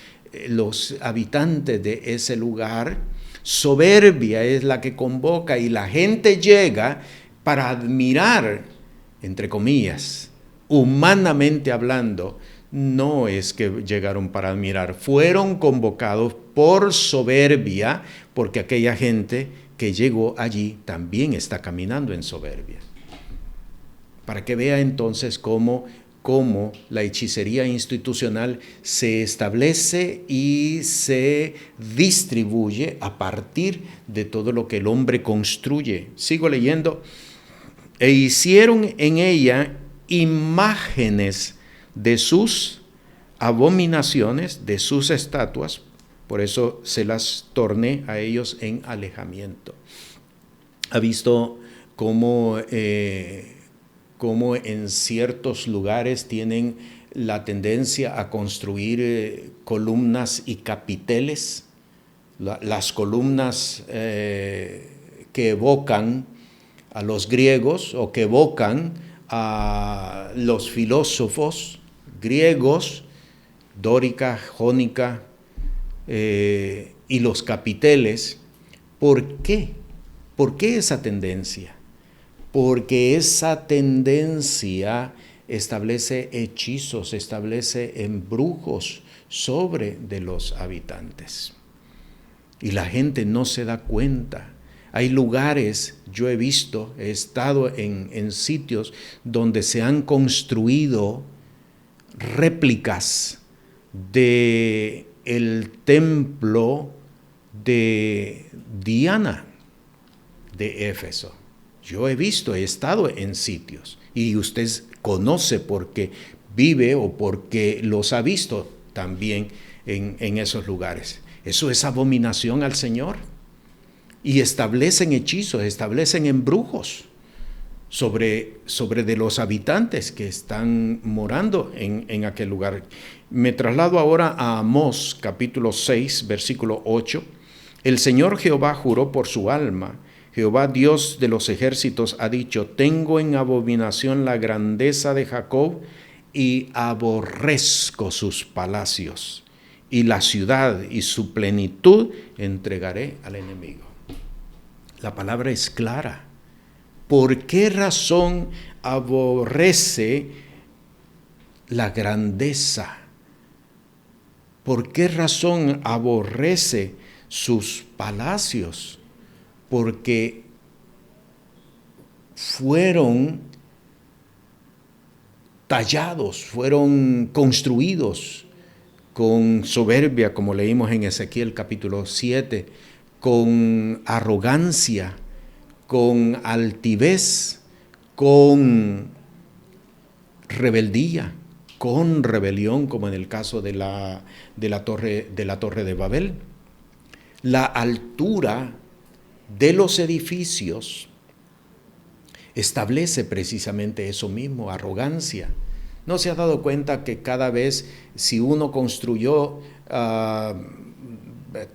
habitantes de ese lugar. Soberbia es la que convoca y la gente llega para admirar, entre comillas, humanamente hablando. No es que llegaron para admirar, fueron convocados por soberbia, porque aquella gente que llegó allí también está caminando en soberbia. Para que vea entonces cómo la hechicería institucional se establece y se distribuye a partir de todo lo que el hombre construye. Sigo leyendo. E hicieron en ella imágenes de sus abominaciones, de sus estatuas, por eso se las torné a ellos en alejamiento. ¿Ha visto cómo en ciertos lugares tienen la tendencia a construir columnas y capiteles? Las columnas que evocan a los griegos o que evocan a los filósofos griegos, dórica, jónica, y los capiteles. ¿Por qué? ¿Por qué esa tendencia? Porque esa tendencia establece hechizos, establece embrujos sobre de los habitantes. Y la gente no se da cuenta. Hay lugares, yo he visto, he estado en sitios donde se han construido réplicas de el templo de Diana de Éfeso. Yo he visto, he estado en sitios y usted conoce porque vive o porque los ha visto también en esos lugares. Eso es abominación al Señor. Y establecen hechizos, establecen embrujos sobre de los habitantes que están morando en aquel lugar. Me traslado ahora a Amós, capítulo 6, versículo 8. El Señor Jehová juró por su alma. Jehová Dios de los ejércitos ha dicho: tengo en abominación la grandeza de Jacob y aborrezco sus palacios, y la ciudad y su plenitud entregaré al enemigo. La palabra es clara. ¿Por qué razón aborrece la grandeza? ¿Por qué razón aborrece sus palacios? Porque fueron tallados, fueron construidos con soberbia, como leímos en Ezequiel capítulo 7, con arrogancia, con altivez, con rebeldía, con rebelión, como en el caso de la torre de Babel. La altura de los edificios establece precisamente eso mismo, arrogancia. ¿No se ha dado cuenta que cada vez, si uno construyó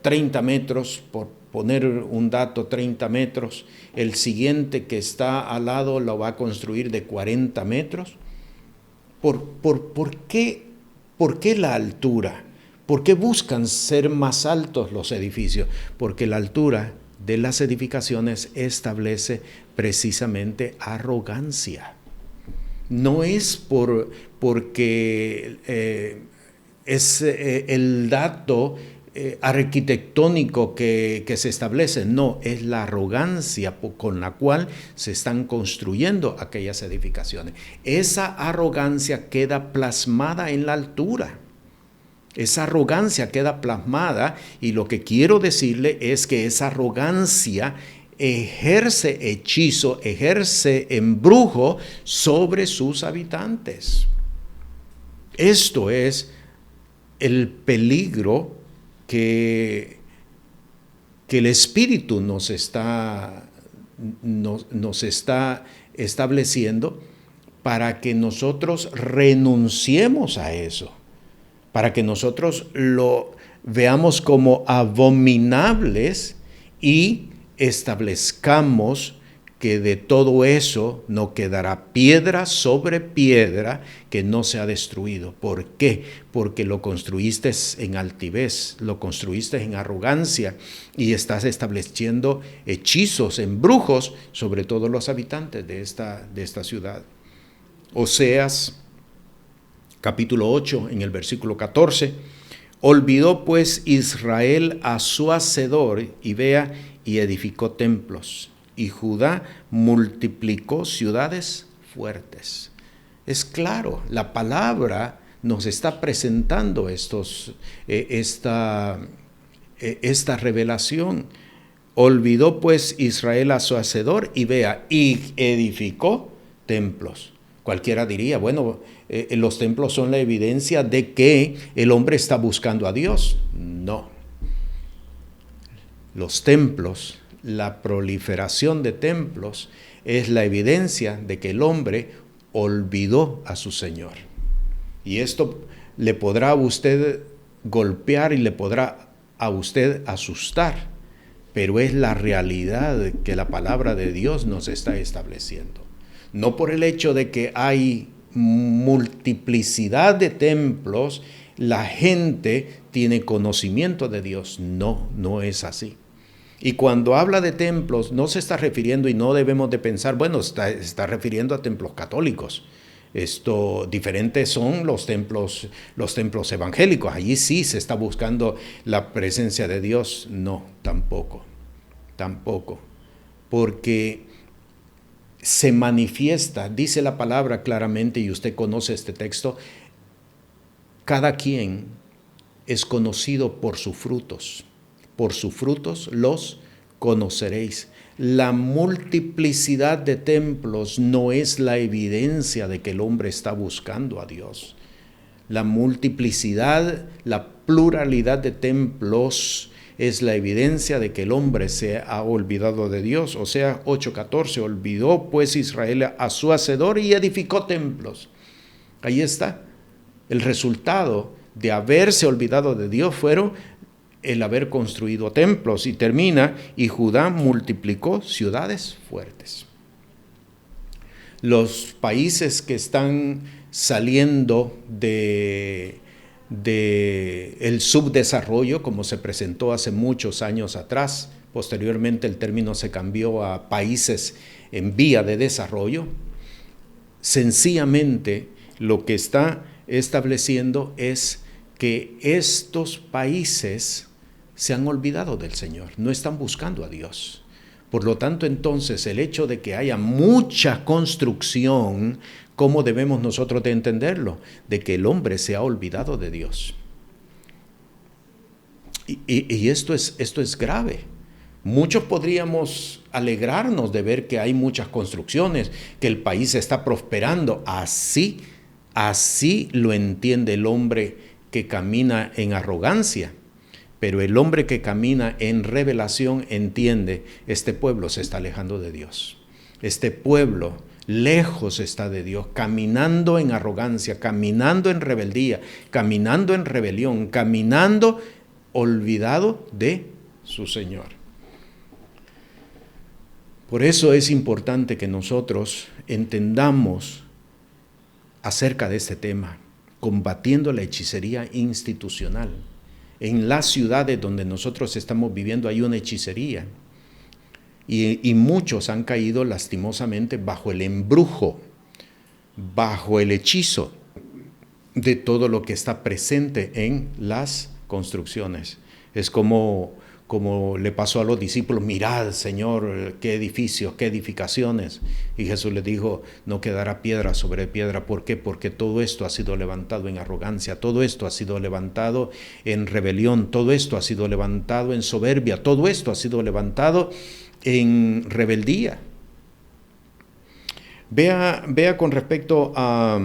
30 metros, por poner un dato, 30 metros, el siguiente que está al lado lo va a construir de 40 metros? ¿Por qué la altura? ¿Por qué buscan ser más altos los edificios? Porque la altura de las edificaciones establece precisamente arrogancia. no es porque es el dato arquitectónico que se establece, no, es la arrogancia con la cual se están construyendo aquellas edificaciones. Esa arrogancia queda plasmada en la altura. Esa arrogancia queda plasmada, y lo que quiero decirle es que esa arrogancia ejerce hechizo, ejerce embrujo sobre sus habitantes. Esto es el peligro que el Espíritu nos está estableciendo para que nosotros renunciemos a eso, para que nosotros lo veamos como abominables y establezcamos que de todo eso no quedará piedra sobre piedra que no sea destruido. ¿Por qué? Porque lo construiste en altivez, lo construiste en arrogancia y estás estableciendo hechizos, embrujos sobre todos los habitantes de esta ciudad. Oseas capítulo 8, en el versículo 14, olvidó pues Israel a su hacedor, y vea, y edificó templos, y Judá multiplicó ciudades fuertes. Es claro, la palabra nos está presentando esta revelación. Olvidó pues Israel a su hacedor, y vea, y edificó templos. Cualquiera diría, bueno, los templos son la evidencia de que el hombre está buscando a Dios. No. Los templos, la proliferación de templos, es la evidencia de que el hombre olvidó a su Señor. Y esto le podrá a usted golpear y le podrá a usted asustar, pero es la realidad que la palabra de Dios nos está estableciendo. No por el hecho de que hay multiplicidad de templos, la gente tiene conocimiento de Dios. No, no es así. Y cuando habla de templos, no se está refiriendo, y no debemos de pensar, bueno, está refiriendo a templos católicos. Diferentes son los templos evangélicos. Allí sí se está buscando la presencia de Dios. No, tampoco. Porque se manifiesta, dice la palabra claramente, y usted conoce este texto, cada quien es conocido por sus frutos. Por sus frutos los conoceréis. La multiplicidad de templos no es la evidencia de que el hombre está buscando a Dios. La multiplicidad, la pluralidad de templos es la evidencia de que el hombre se ha olvidado de Dios. Oseas 8:14, olvidó pues Israel a su hacedor y edificó templos. Ahí está. El resultado de haberse olvidado de Dios fueron el haber construido templos. Y termina, y Judá multiplicó ciudades fuertes. Los países que están saliendo de el subdesarrollo, como se presentó hace muchos años atrás, posteriormente el término se cambió a países en vía de desarrollo, sencillamente lo que está estableciendo es que estos países se han olvidado del Señor, no están buscando a Dios. Por lo tanto, entonces, el hecho de que haya mucha construcción, ¿cómo debemos nosotros de entenderlo? De que el hombre se ha olvidado de Dios. Y esto es grave. Muchos podríamos alegrarnos de ver que hay muchas construcciones, que el país está prosperando. Así lo entiende el hombre que camina en arrogancia. Pero el hombre que camina en revelación entiende, este pueblo se está alejando de Dios. Este pueblo lejos está de Dios, caminando en arrogancia, caminando en rebeldía, caminando en rebelión, caminando olvidado de su Señor. Por eso es importante que nosotros entendamos acerca de este tema, combatiendo la hechicería institucional. En las ciudades donde nosotros estamos viviendo hay una hechicería y muchos han caído lastimosamente bajo el embrujo bajo el hechizo de todo lo que está presente en las construcciones. Es como le pasó a los discípulos: mirad, Señor, qué edificios, qué edificaciones. Y Jesús les dijo: no quedará piedra sobre piedra. ¿Por qué? Porque todo esto ha sido levantado en arrogancia, todo esto ha sido levantado en rebelión, todo esto ha sido levantado en soberbia, todo esto ha sido levantado en rebeldía. Vea con respecto a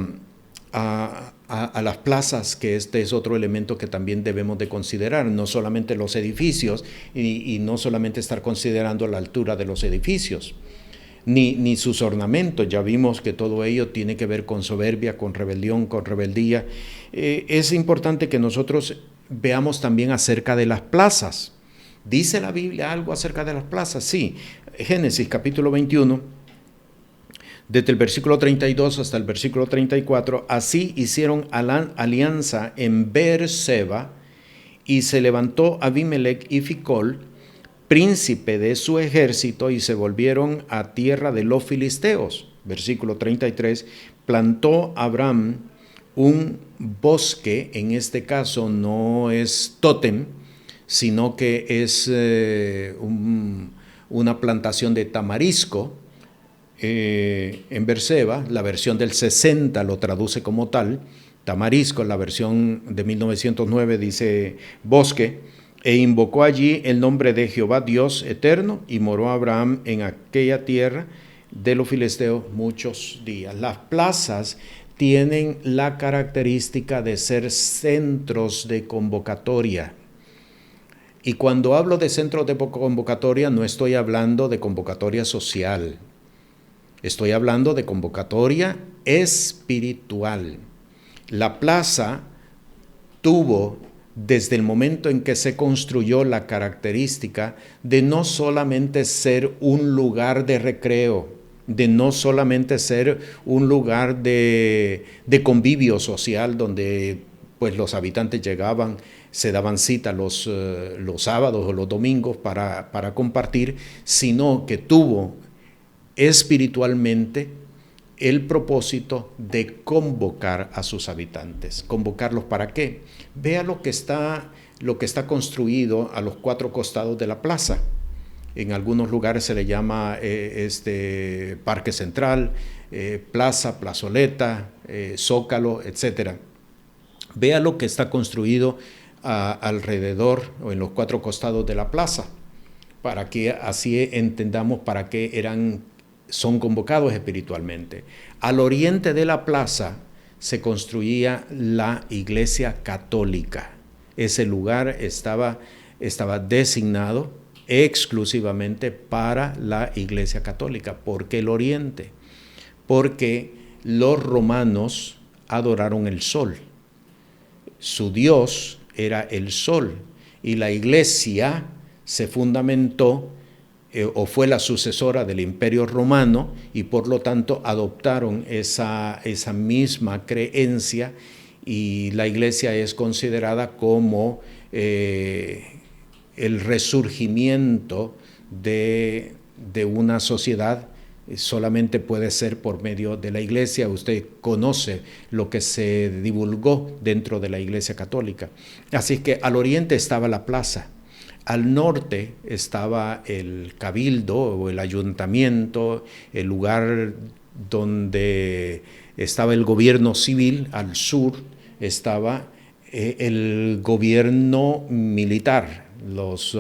las plazas, que este es otro elemento que también debemos de considerar, no solamente los edificios y no solamente estar considerando la altura de los edificios, ni sus ornamentos. Ya vimos que todo ello tiene que ver con soberbia, con rebelión, con rebeldía. Es importante que nosotros veamos también acerca de las plazas. ¿Dice la Biblia algo acerca de las plazas? Sí. Génesis capítulo 21. Desde el versículo 32 hasta el versículo 34, así hicieron alianza en Beerseba, y se levantó Abimelech y Ficol, príncipe de su ejército, y se volvieron a tierra de los filisteos. Versículo 33, plantó Abraham un bosque, en este caso no es tótem, sino que es una plantación de tamarisco, en Beerseba. La versión del 60 lo traduce como tal, tamarisco. La versión de 1909 dice bosque. E invocó allí el nombre de Jehová Dios eterno, y moró Abraham en aquella tierra de los filisteos muchos días. Las plazas tienen la característica de ser centros de convocatoria. Y cuando hablo de centros de convocatoria, no estoy hablando de convocatoria social. Estoy hablando de convocatoria espiritual. La plaza tuvo, desde el momento en que se construyó, la característica de no solamente ser un lugar de recreo, de no solamente ser un lugar de convivio social, donde pues los habitantes llegaban, se daban cita los sábados o los domingos para compartir, sino que tuvo espiritualmente el propósito de convocar a sus habitantes. ¿Convocarlos para qué? Vea lo que está construido a los cuatro costados de la plaza. En algunos lugares se le llama Parque Central, Plaza, Plazoleta, Zócalo, etc. Vea lo que está construido alrededor o en los cuatro costados de la plaza, para que así entendamos para qué son convocados espiritualmente. Al oriente de la plaza se construía la iglesia católica. Ese lugar estaba designado exclusivamente para la iglesia católica. ¿Por qué el oriente? Porque los romanos adoraron el sol. Su dios era el sol, y la iglesia se fundamentó o fue la sucesora del Imperio Romano, y por lo tanto adoptaron esa misma creencia, y la iglesia es considerada como el resurgimiento de una sociedad. Solamente puede ser por medio de la iglesia. Usted conoce lo que se divulgó dentro de la iglesia católica. Así que al oriente estaba la plaza. Al norte estaba el cabildo o el ayuntamiento, el lugar donde estaba el gobierno civil. Al sur estaba el gobierno militar. Los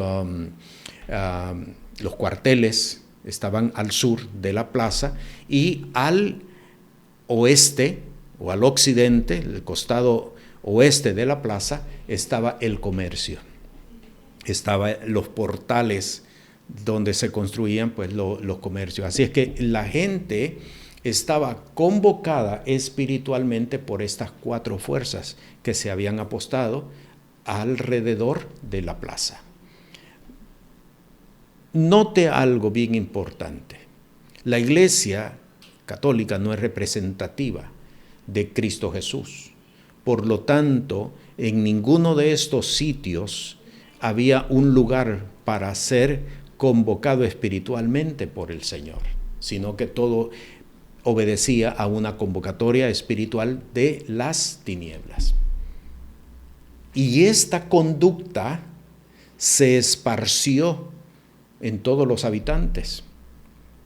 cuarteles estaban al sur de la plaza, y al oeste o al occidente, el costado oeste de la plaza, estaba el comercio. Estaban los portales donde se construían pues los comercios. Así es que la gente estaba convocada espiritualmente por estas cuatro fuerzas que se habían apostado alrededor de la plaza. Note algo bien importante. La iglesia católica no es representativa de Cristo Jesús. Por lo tanto, en ninguno de estos sitios había un lugar para ser convocado espiritualmente por el Señor, sino que todo obedecía a una convocatoria espiritual de las tinieblas. Y esta conducta se esparció en todos los habitantes.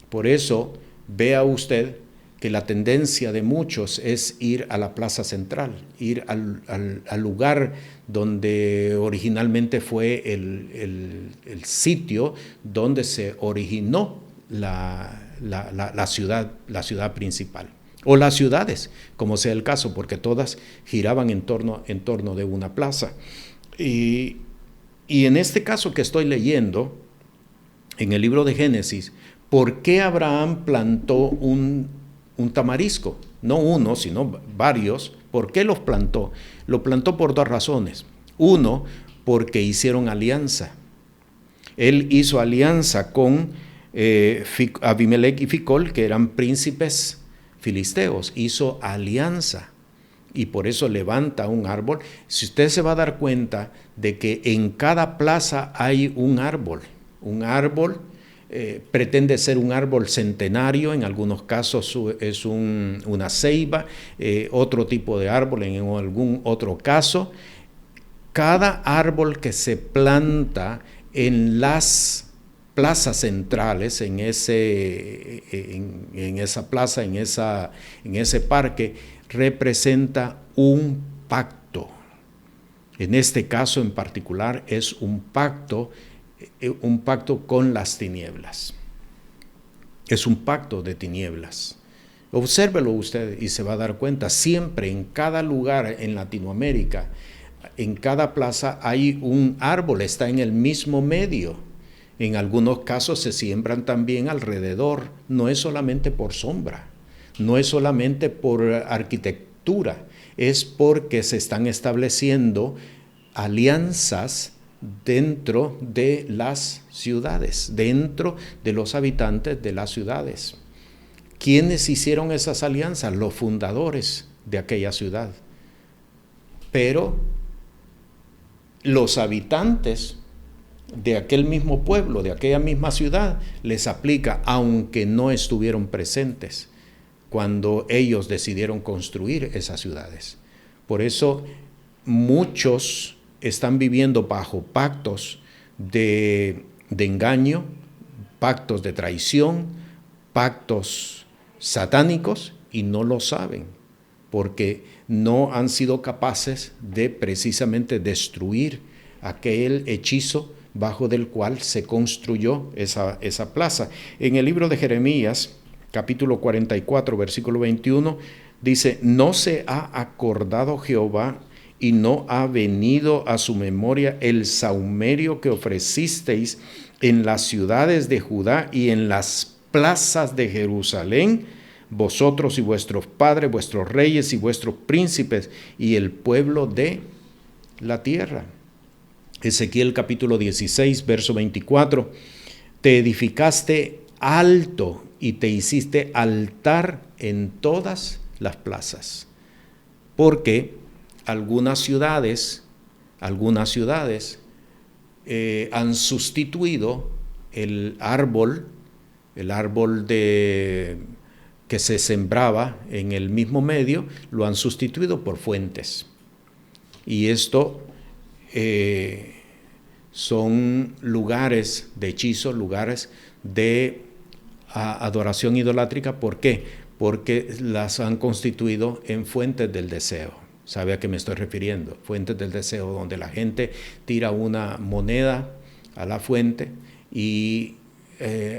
Por eso, vea usted que la tendencia de muchos es ir a la plaza central, ir al lugar donde originalmente fue el sitio donde se originó la ciudad principal, o las ciudades, como sea el caso, porque todas giraban en torno de una plaza. Y en este caso que estoy leyendo, en el libro de Génesis, ¿por qué Abraham plantó un tamarisco? No uno, sino varios. ¿Por qué los plantó? Lo plantó por dos razones. Uno, porque hicieron alianza. Él hizo alianza con Abimelech y Ficol, que eran príncipes filisteos. Hizo alianza y por eso levanta un árbol. Si usted se va a dar cuenta de que en cada plaza hay un árbol. Un árbol pretende ser un árbol centenario, en algunos casos es una ceiba, otro tipo de árbol en algún otro caso. Cada árbol que se planta en las plazas centrales, en esa plaza, en ese parque, representa un pacto. En este caso en particular es un pacto con las tinieblas. Es un pacto de tinieblas. Obsérvelo usted y se va a dar cuenta, siempre en cada lugar en Latinoamérica, en cada plaza hay un árbol, está en el mismo medio. En algunos casos se siembran también alrededor, no es solamente por sombra, no es solamente por arquitectura, es porque se están estableciendo alianzas dentro de las ciudades, dentro de los habitantes de las ciudades. ¿Quiénes hicieron esas alianzas? Los fundadores de aquella ciudad. Pero los habitantes de aquel mismo pueblo, de aquella misma ciudad, les aplica, aunque no estuvieron presentes cuando ellos decidieron construir esas ciudades. Por eso muchos están viviendo bajo pactos de engaño, pactos de traición, pactos satánicos, y no lo saben, porque no han sido capaces de precisamente destruir aquel hechizo bajo del cual se construyó esa plaza. En el libro de Jeremías, capítulo 44, versículo 21, dice: no se ha acordado Jehová y no ha venido a su memoria el sahumerio que ofrecisteis en las ciudades de Judá y en las plazas de Jerusalén, vosotros y vuestros padres, vuestros reyes y vuestros príncipes y el pueblo de la tierra. Ezequiel capítulo 16, verso 24, te edificaste alto y te hiciste altar en todas las plazas, porque algunas ciudades han sustituido el árbol que se sembraba en el mismo medio, lo han sustituido por fuentes. Y esto son lugares de hechizo, lugares de adoración idolátrica. ¿Por qué? Porque las han constituido en fuentes del deseo. ¿Sabe a qué me estoy refiriendo? Fuentes del deseo, donde la gente tira una moneda a la fuente y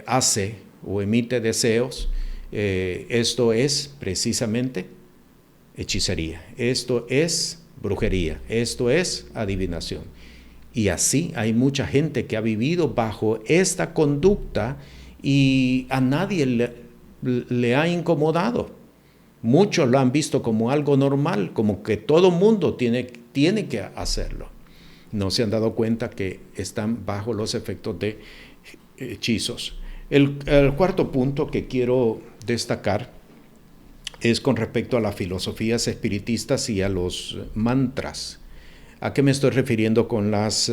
hace o emite deseos. Esto es precisamente hechicería, esto es brujería, esto es adivinación. Y así hay mucha gente que ha vivido bajo esta conducta y a nadie le ha incomodado. Muchos lo han visto como algo normal, como que todo mundo tiene que hacerlo. No se han dado cuenta que están bajo los efectos de hechizos. El cuarto punto que quiero destacar es con respecto a las filosofías espiritistas y a los mantras. ¿A qué me estoy refiriendo con las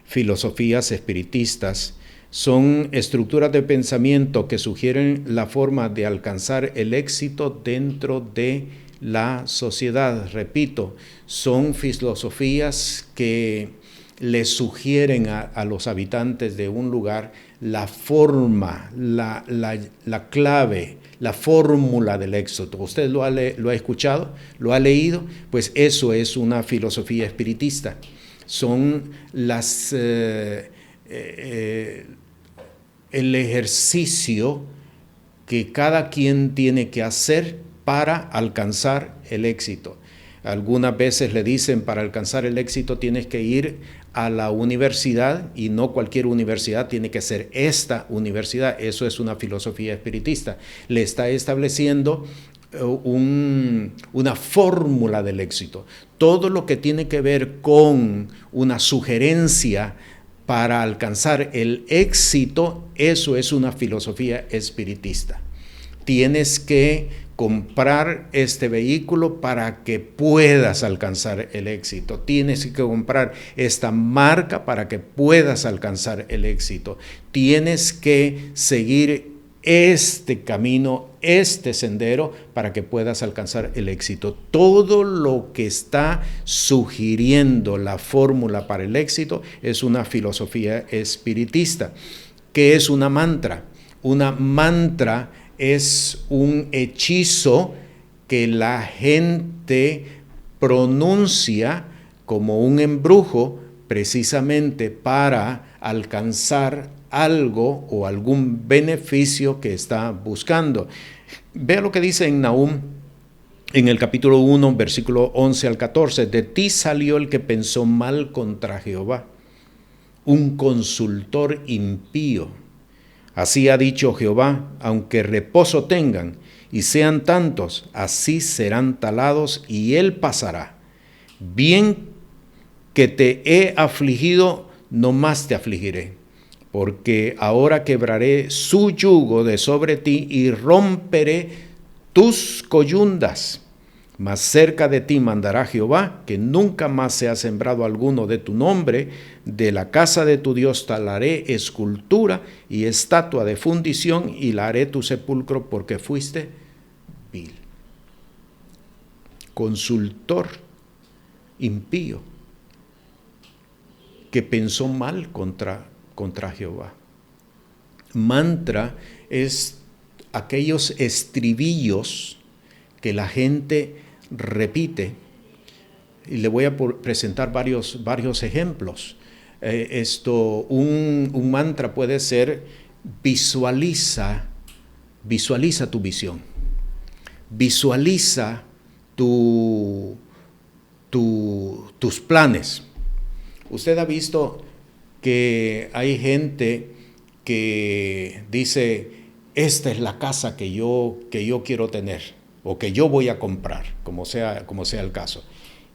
filosofías espiritistas? Son estructuras de pensamiento que sugieren la forma de alcanzar el éxito dentro de la sociedad. Repito, son filosofías que le sugieren a los habitantes de un lugar la forma, la clave, la fórmula del éxito. ¿Usted lo ha escuchado? ¿Lo ha leído? Pues eso es una filosofía espiritista. Son el ejercicio que cada quien tiene que hacer para alcanzar el éxito. Algunas veces le dicen, para alcanzar el éxito tienes que ir a la universidad, y no cualquier universidad, tiene que ser esta universidad. Eso es una filosofía espiritista. Le está estableciendo una fórmula del éxito. Todo lo que tiene que ver con una sugerencia para alcanzar el éxito, eso es una filosofía espiritista. Tienes que comprar este vehículo para que puedas alcanzar el éxito. Tienes que comprar esta marca para que puedas alcanzar el éxito. Tienes que seguir este camino, este sendero, para que puedas alcanzar el éxito. Todo lo que está sugiriendo la fórmula para el éxito es una filosofía espiritista. ¿Qué es una mantra? Una mantra es un hechizo que la gente pronuncia como un embrujo precisamente para alcanzar algo o algún beneficio que está buscando. Vea lo que dice en Nahum, en el capítulo 1, versículo 11 al 14. De ti salió el que pensó mal contra Jehová, un consultor impío. Así ha dicho Jehová, aunque reposo tengan y sean tantos, así serán talados y él pasará. Bien que te he afligido, no más te afligiré, porque ahora quebraré su yugo de sobre ti y romperé tus coyundas. Mas cerca de ti mandará Jehová, que nunca más sea sembrado alguno de tu nombre. De la casa de tu Dios talaré escultura y estatua de fundición, y la haré tu sepulcro, porque fuiste vil. Consultor impío que pensó mal contra Jehová. Mantra es aquellos estribillos que la gente repite, y le voy a presentar varios ejemplos. Un mantra puede ser: visualiza tu visión, visualiza tus planes. Usted ha visto que hay gente que dice: esta es la casa que yo quiero tener, o que yo voy a comprar, como sea el caso.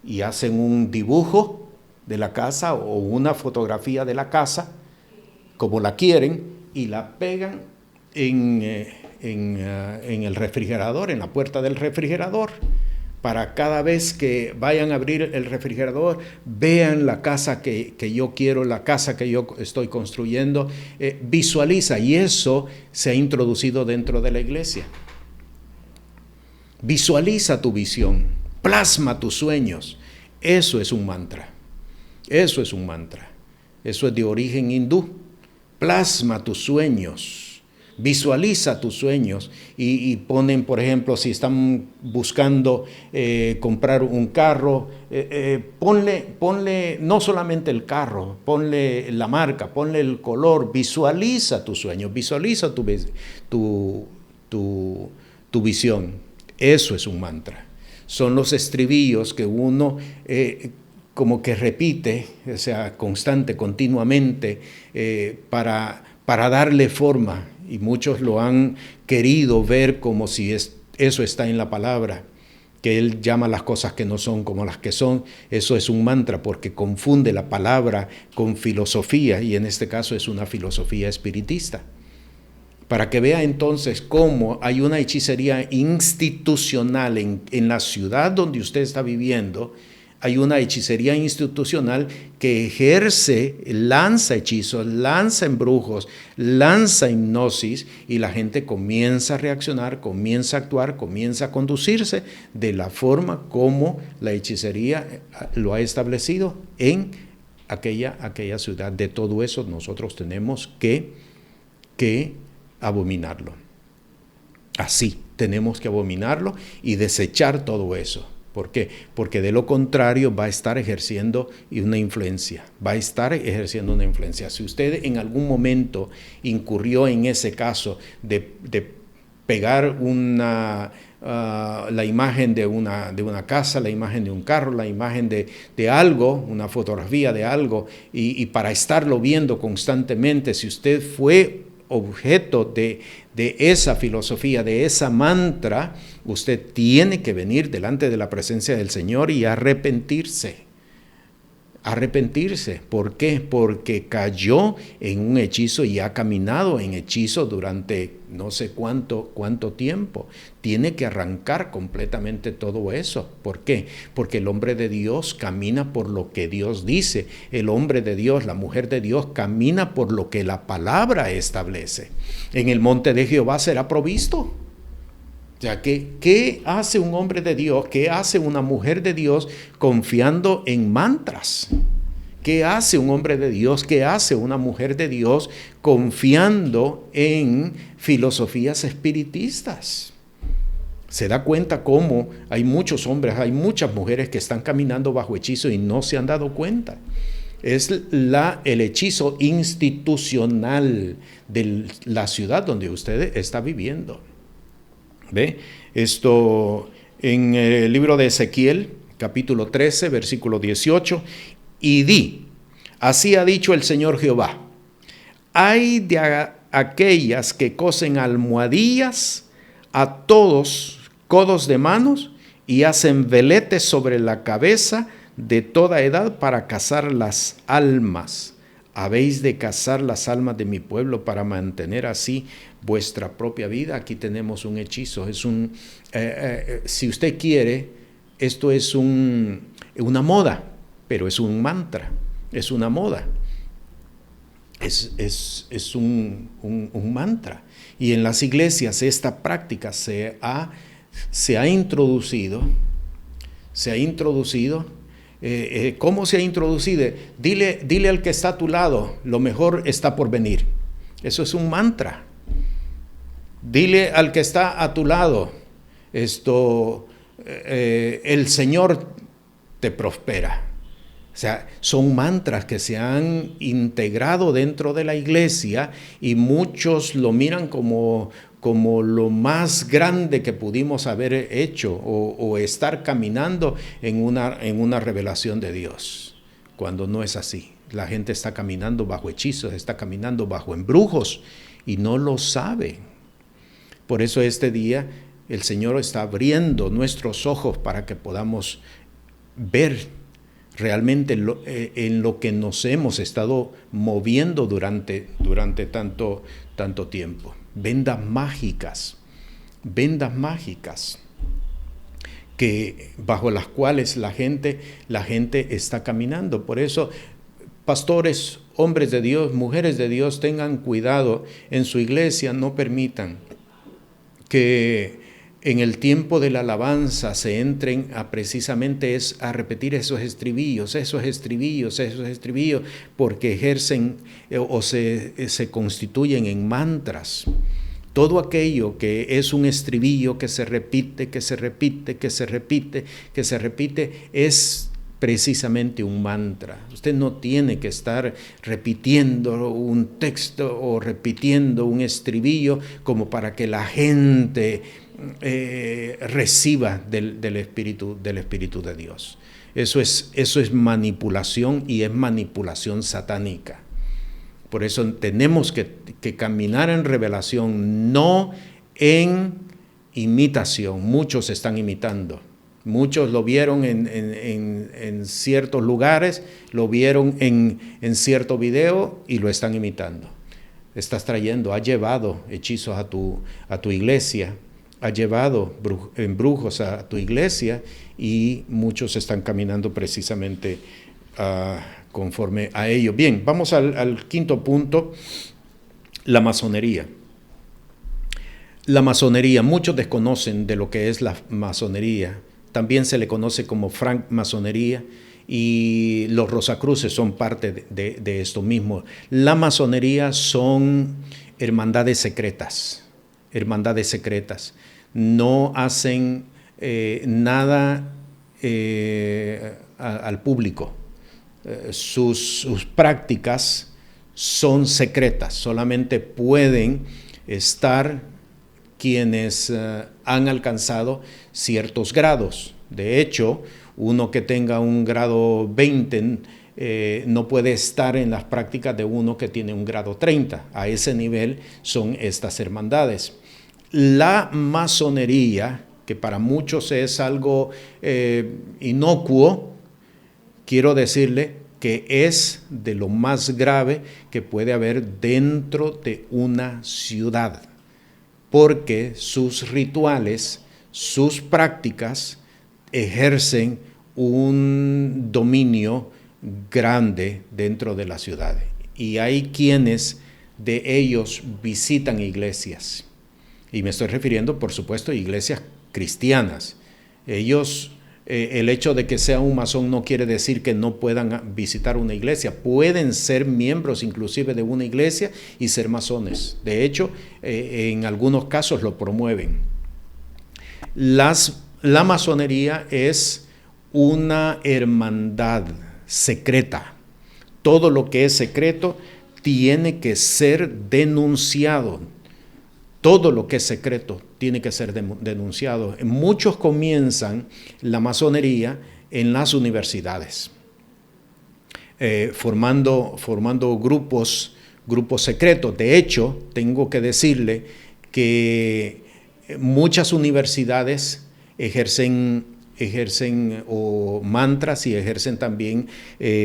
Y hacen un dibujo de la casa o una fotografía de la casa, como la quieren, y la pegan en el refrigerador, en la puerta del refrigerador, para cada vez que vayan a abrir el refrigerador, vean la casa que yo quiero, la casa que yo estoy construyendo. Visualiza, y eso se ha introducido dentro de la iglesia. Visualiza tu visión, plasma tus sueños. Eso es un mantra. Eso es un mantra. Eso es de origen hindú. Plasma tus sueños, visualiza tus sueños, y ponen, por ejemplo, si están buscando comprar un carro, ponle no solamente el carro, ponle la marca, ponle el color. Visualiza tus sueños, visualiza tu visión. Eso es un mantra. Son los estribillos que uno como que repite, o sea, continuamente, para darle forma. Y muchos lo han querido ver como si eso está en la palabra, que él llama las cosas que no son como las que son. Eso es un mantra, porque confunde la palabra con filosofía, y en este caso es una filosofía espiritista. Para que vea entonces cómo hay una hechicería institucional en la ciudad donde usted está viviendo. hay una hechicería institucional que ejerce, lanza hechizos, lanza embrujos, lanza hipnosis, y la gente comienza a reaccionar, comienza a actuar, comienza a conducirse de la forma como la hechicería lo ha establecido en aquella ciudad. De todo eso nosotros tenemos que abominarlo. Así, tenemos que abominarlo y desechar todo eso. ¿Por qué? Porque de lo contrario va a estar ejerciendo una influencia. Si usted en algún momento incurrió en ese caso de pegar la imagen de una casa, la imagen de un carro, la imagen de algo, una fotografía de algo, y para estarlo viendo constantemente, si usted fue objeto de esa filosofía, de esa mantra, usted tiene que venir delante de la presencia del Señor y arrepentirse. ¿Por qué? Porque cayó en un hechizo y ha caminado en hechizo durante no sé cuánto tiempo. Tiene que arrancar completamente todo eso. ¿Por qué? Porque el hombre de Dios camina por lo que Dios dice. El hombre de Dios, la mujer de Dios, camina por lo que la palabra establece. En el monte de Jehová será provisto. O sea, ¿qué hace un hombre de Dios? ¿Qué hace una mujer de Dios confiando en mantras? ¿Qué hace un hombre de Dios? ¿Qué hace una mujer de Dios confiando en filosofías espiritistas? Se da cuenta cómo hay muchos hombres, hay muchas mujeres que están caminando bajo hechizo y no se han dado cuenta. Es el hechizo institucional de la ciudad donde usted está viviendo. ¿Ve? Esto en el libro de Ezequiel, capítulo 13, versículo 18, y di, así ha dicho el Señor Jehová, hay de aquellas que cosen almohadillas a todos codos de manos y hacen veletes sobre la cabeza de toda edad para cazar las almas. Habéis de cazar las almas de mi pueblo para mantener así vuestra propia vida. Aquí tenemos un hechizo. Si usted quiere, esto es una moda, pero es un mantra, es una moda. Es un mantra. Y en las iglesias esta práctica se ha introducido. ¿Cómo se ha introducido? Dile al que está a tu lado, lo mejor está por venir. Eso es un mantra. Dile al que está a tu lado, el Señor te prospera. O sea, son mantras que se han integrado dentro de la iglesia y muchos lo miran como lo más grande que pudimos haber hecho o estar caminando en una revelación de Dios, cuando no es así. La gente está caminando bajo hechizos, está caminando bajo embrujos y no lo sabe. Por eso este día el Señor está abriendo nuestros ojos para que podamos ver realmente en lo que nos hemos estado moviendo durante tanto tiempo. Vendas mágicas que bajo las cuales la gente está caminando. Por eso, pastores, hombres de Dios, mujeres de Dios, tengan cuidado en su iglesia, no permitan que en el tiempo de la alabanza se entren precisamente a repetir esos estribillos, porque ejercen o se constituyen en mantras. Todo aquello que es un estribillo que se repite, es precisamente un mantra. Usted no tiene que estar repitiendo un texto o repitiendo un estribillo como para que la gente reciba del Espíritu de Dios. Eso es manipulación y es manipulación satánica. Por eso tenemos que caminar en revelación, no en imitación. Muchos están imitando. Muchos lo vieron en ciertos lugares, lo vieron en cierto video y lo están imitando. Has llevado hechizos a tu iglesia ha llevado embrujos a tu iglesia y muchos están caminando precisamente conforme a ello. Bien, vamos al quinto punto, la masonería. La masonería, muchos desconocen de lo que es la masonería. También se le conoce como francmasonería y los Rosacruces son parte de esto mismo. La masonería son hermandades secretas, no hacen nada al público. Sus prácticas son secretas, solamente pueden estar quienes han alcanzado ciertos grados. De hecho, uno que tenga un grado 20 no puede estar en las prácticas de uno que tiene un grado 30. A ese nivel son estas hermandades. La masonería, que para muchos es algo inocuo, quiero decirle que es de lo más grave que puede haber dentro de una ciudad, porque sus rituales, sus prácticas ejercen un dominio grande dentro de la ciudad. Y hay quienes de ellos visitan iglesias. Y me estoy refiriendo, por supuesto, a iglesias cristianas. Ellos, el hecho de que sea un masón no quiere decir que no puedan visitar una iglesia. Pueden ser miembros inclusive de una iglesia y ser masones. De hecho, en algunos casos lo promueven. La masonería es una hermandad secreta. Todo lo que es secreto tiene que ser denunciado. Todo lo que es secreto tiene que ser denunciado. Muchos comienzan la masonería en las universidades, formando grupos secretos. De hecho, tengo que decirle que muchas universidades ejercen mantras y ejercen también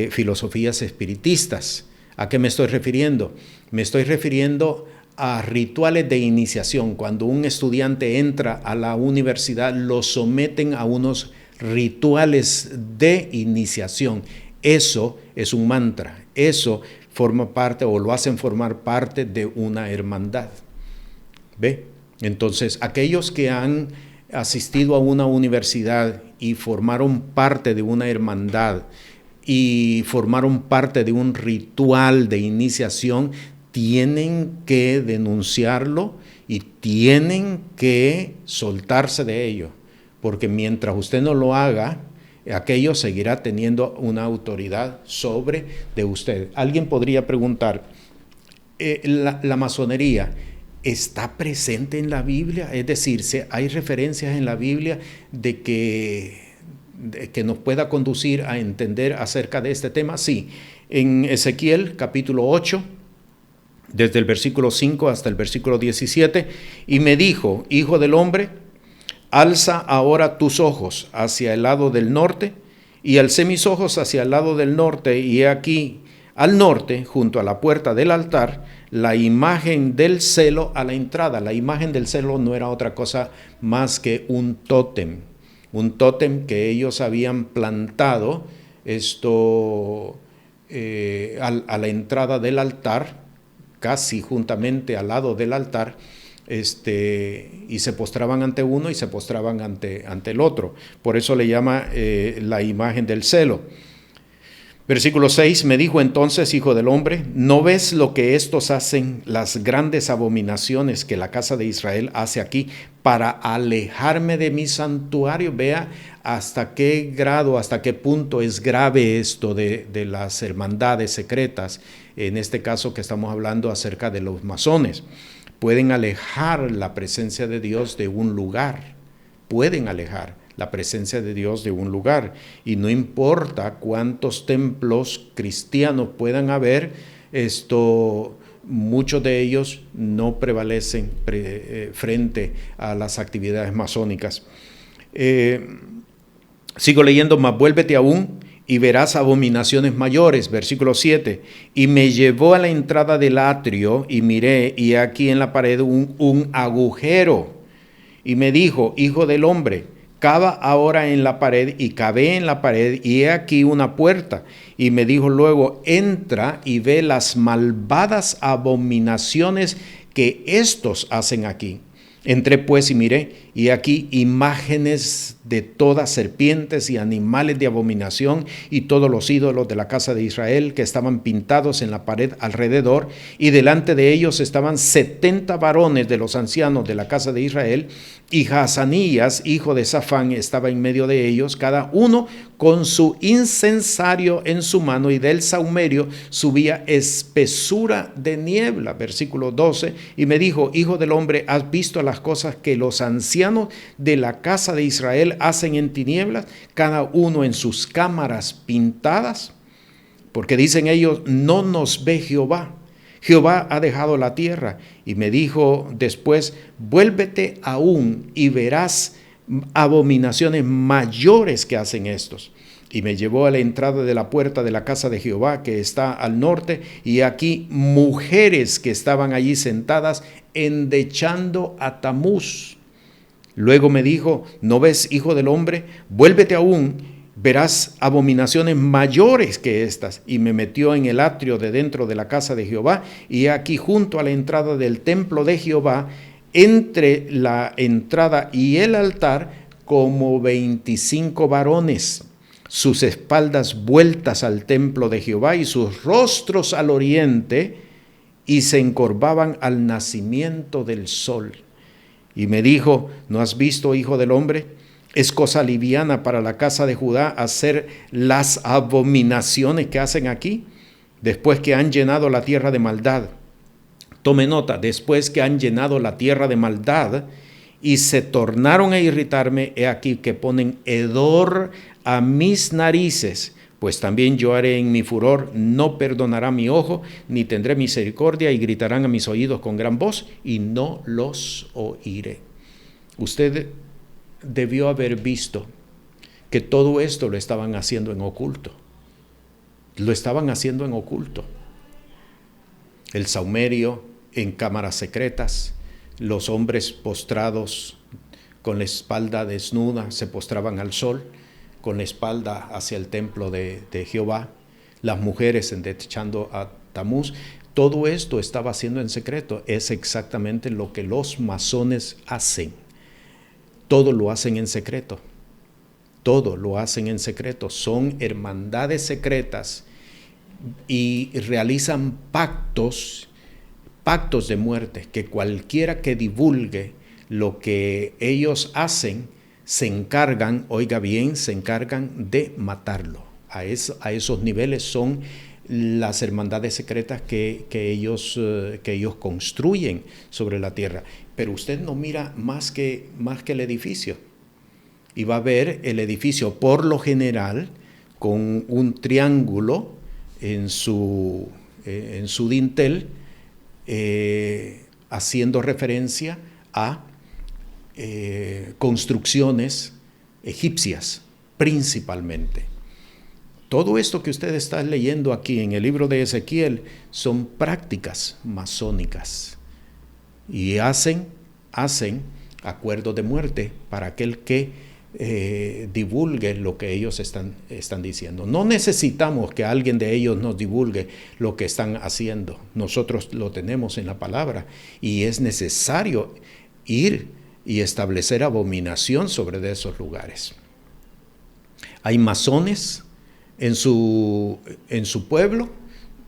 filosofías espiritistas. ¿A qué me estoy refiriendo? Me estoy refiriendo a rituales de iniciación. Cuando un estudiante entra a la universidad, lo someten a unos rituales de iniciación. Eso es un mantra. Eso forma parte o lo hacen formar parte de una hermandad. ¿Ve? Entonces, aquellos que han asistido a una universidad y formaron parte de una hermandad y formaron parte de un ritual de iniciación, tienen que denunciarlo y tienen que soltarse de ello, porque mientras usted no lo haga, aquello seguirá teniendo una autoridad sobre de usted. Alguien podría preguntar, ¿la masonería está presente en la Biblia? Es decir, ¿hay referencias en la Biblia de que nos pueda conducir a entender acerca de este tema? Sí, en Ezequiel capítulo 8, desde el versículo 5 hasta el versículo 17, y me dijo, hijo del hombre, alza ahora tus ojos hacia el lado del norte, y alcé mis ojos hacia el lado del norte, y he aquí, al norte, junto a la puerta del altar, la imagen del celo a la entrada. La imagen del celo no era otra cosa más que un tótem que ellos habían plantado a la entrada del altar, casi juntamente al lado del altar, y se postraban ante uno y se postraban ante el otro. Por eso le llama la imagen del celo. Versículo 6, me dijo entonces, hijo del hombre, ¿no ves lo que estos hacen, las grandes abominaciones que la casa de Israel hace aquí para alejarme de mi santuario? Vea hasta qué grado, hasta qué punto es grave esto de las hermandades secretas, en este caso que estamos hablando acerca de los masones. Pueden alejar la presencia de Dios de un lugar, pueden alejar la presencia de Dios de un lugar, y no importa cuántos templos cristianos puedan haber, muchos de ellos no prevalecen frente a las actividades masónicas. Sigo leyendo, mas vuélvete aún y verás abominaciones mayores. Versículo 7, y me llevó a la entrada del atrio y miré, y aquí en la pared un agujero, y me dijo: hijo del hombre, cava ahora en la pared. Y cavé en la pared, y he aquí una puerta. Y me dijo luego: entra y ve las malvadas abominaciones que éstos hacen aquí. Entré pues y miré, y aquí imágenes de todas serpientes y animales de abominación y todos los ídolos de la casa de Israel que estaban pintados en la pared alrededor, y delante de ellos estaban 70 varones de los ancianos de la casa de Israel, y Jazanías, hijo de Safán, estaba en medio de ellos, cada uno con su incensario en su mano, y del saumerio subía espesura de niebla. Versículo 12, y me dijo: hijo del hombre, ¿has visto las cosas que los ancianos de la casa de Israel hacen en tinieblas, cada uno en sus cámaras pintadas? Porque dicen ellos: no nos ve Jehová. Jehová ha dejado la tierra. Y me dijo después: vuélvete aún y verás abominaciones mayores que hacen estos. Y me llevó a la entrada de la puerta de la casa de Jehová, que está al norte, y aquí mujeres que estaban allí sentadas endechando a Tamuz. Luego me dijo: ¿no ves, hijo del hombre? Vuélvete aún, verás abominaciones mayores que estas. Y me metió en el atrio de dentro de la casa de Jehová, y aquí junto a la entrada del templo de Jehová, entre la entrada y el altar, como 25 varones, sus espaldas vueltas al templo de Jehová y sus rostros al oriente, y se encorvaban al nacimiento del sol. Y me dijo: ¿no has visto, hijo del hombre? Es cosa liviana para la casa de Judá hacer las abominaciones que hacen aquí, después que han llenado la tierra de maldad. Tome nota: después que han llenado la tierra de maldad y se tornaron a irritarme, he aquí que ponen hedor a mis narices. Pues también yo haré en mi furor, no perdonará mi ojo, ni tendré misericordia, y gritarán a mis oídos con gran voz, y no los oiré. Usted debió haber visto que todo esto lo estaban haciendo en oculto. Lo estaban haciendo en oculto. El saumerio en cámaras secretas, los hombres postrados con la espalda desnuda se postraban al sol, con la espalda hacia el templo de Jehová, las mujeres endechando a Tamuz. Todo esto estaba haciendo en secreto. Es exactamente lo que los masones hacen. Todo lo hacen en secreto. Todo lo hacen en secreto. Son hermandades secretas y realizan pactos de muerte, que cualquiera que divulgue lo que ellos hacen, se encargan, oiga bien, se encargan de matarlo. A esos niveles son las hermandades secretas que ellos construyen sobre la tierra. Pero usted no mira más que el edificio. Y va a ver el edificio, por lo general, con un triángulo en su dintel, haciendo referencia a construcciones egipcias, principalmente. Todo esto que usted está leyendo aquí en el libro de Ezequiel son prácticas masónicas, y hacen acuerdos de muerte para aquel que divulgue lo que ellos están diciendo. No necesitamos que alguien de ellos nos divulgue lo que están haciendo. Nosotros lo tenemos en la palabra, y es necesario ir y establecer abominación sobre de esos lugares. Hay masones en su pueblo.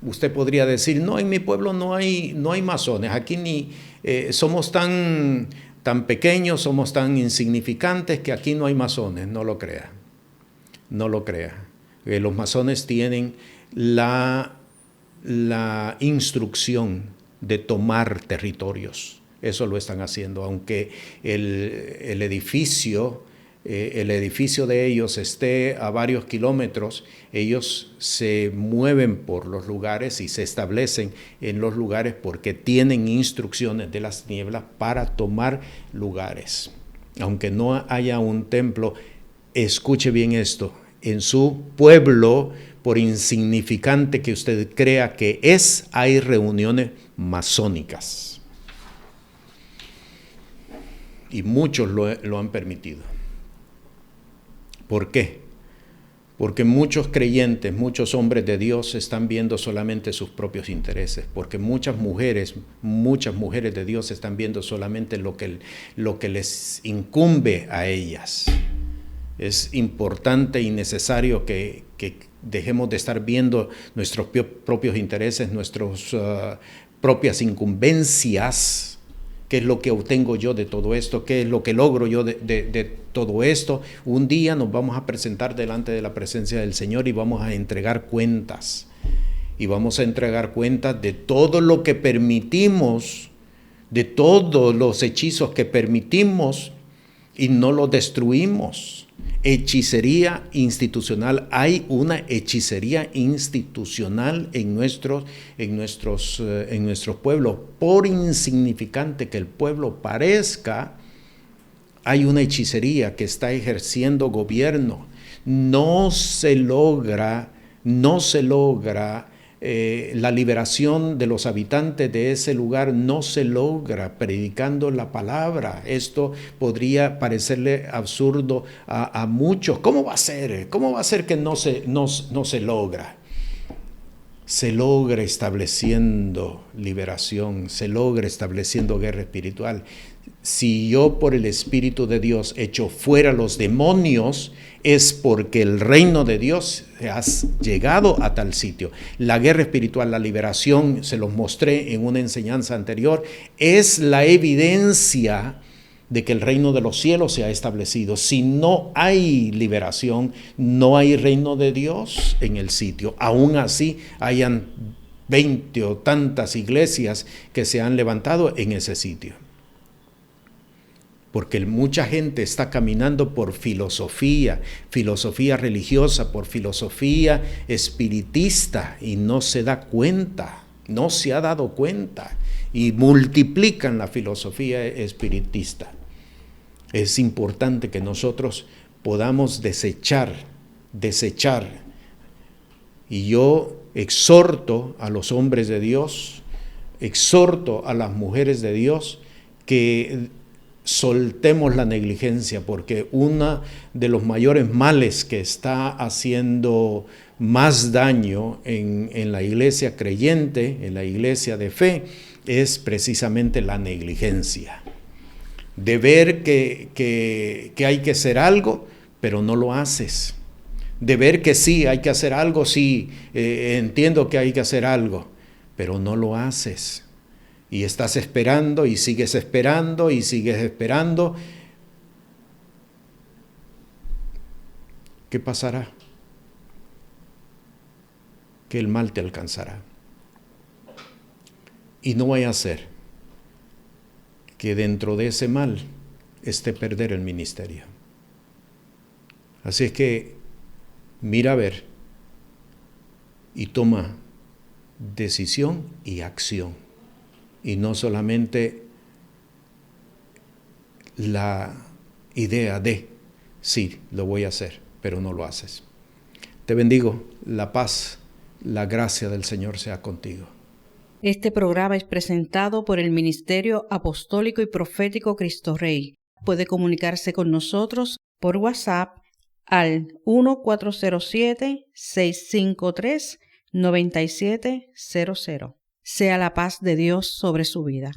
Usted podría decir: no, en mi pueblo no hay masones. Aquí ni somos tan pequeños, somos tan insignificantes que aquí no hay masones. No lo crea. No lo crea. Los masones tienen la instrucción de tomar territorios. Eso lo están haciendo, aunque el edificio de ellos esté a varios kilómetros. Ellos se mueven por los lugares y se establecen en los lugares porque tienen instrucciones de las tinieblas para tomar lugares. Aunque no haya un templo, escuche bien esto: en su pueblo, por insignificante que usted crea que es, hay reuniones masónicas. y muchos lo han permitido. ¿Por qué? Porque muchos creyentes, muchos hombres de Dios están viendo solamente sus propios intereses, porque muchas mujeres de Dios están viendo solamente lo que les incumbe a ellas. Es importante y necesario que dejemos de estar viendo nuestros propios intereses, nuestras propias incumbencias. ¿Qué es lo que obtengo yo de todo esto? ¿Qué es lo que logro yo de todo esto? Un día nos vamos a presentar delante de la presencia del Señor y vamos a entregar cuentas. Y vamos a entregar cuentas de todo lo que permitimos, de todos los hechizos que permitimos y no los destruimos. Hechicería institucional. Hay una hechicería institucional en nuestros pueblos. Por insignificante que el pueblo parezca, hay una hechicería que está ejerciendo gobierno. No se logra la liberación de los habitantes de ese lugar, no se logra predicando la palabra. Esto podría parecerle absurdo a muchos. ¿Cómo va a ser? ¿Cómo va a ser que no se logra? Se logra estableciendo liberación, se logra estableciendo guerra espiritual. Si yo por el Espíritu de Dios echo fuera los demonios, es porque el reino de Dios ha llegado a tal sitio. La guerra espiritual, la liberación, se los mostré en una enseñanza anterior, es la evidencia de que el reino de los cielos se ha establecido. Si no hay liberación, no hay reino de Dios en el sitio. Aún así, hayan 20 o tantas iglesias que se han levantado en ese sitio. Porque mucha gente está caminando por filosofía religiosa, por filosofía espiritista, y no se da cuenta, no se ha dado cuenta, y multiplican la filosofía espiritista. Es importante que nosotros podamos desechar, y yo exhorto a los hombres de Dios, exhorto a las mujeres de Dios que soltemos la negligencia, porque uno de los mayores males que está haciendo más daño en la iglesia creyente, en la iglesia de fe, es precisamente la negligencia. De ver que hay que hacer algo, pero no lo haces. De ver que sí, hay que hacer algo, sí, entiendo que hay que hacer algo, pero no lo haces. Y estás esperando y sigues esperando y sigues esperando. ¿Qué pasará? Que el mal te alcanzará. Y no vaya a ser que dentro de ese mal esté perder el ministerio. Así es que mira a ver y toma decisión y acción. Y no solamente la idea de, sí, lo voy a hacer, pero no lo haces. Te bendigo, la paz, la gracia del Señor sea contigo. Este programa es presentado por el Ministerio Apostólico y Profético Cristo Rey. Puede comunicarse con nosotros por WhatsApp al 1407-653-9700. Sea la paz de Dios sobre su vida.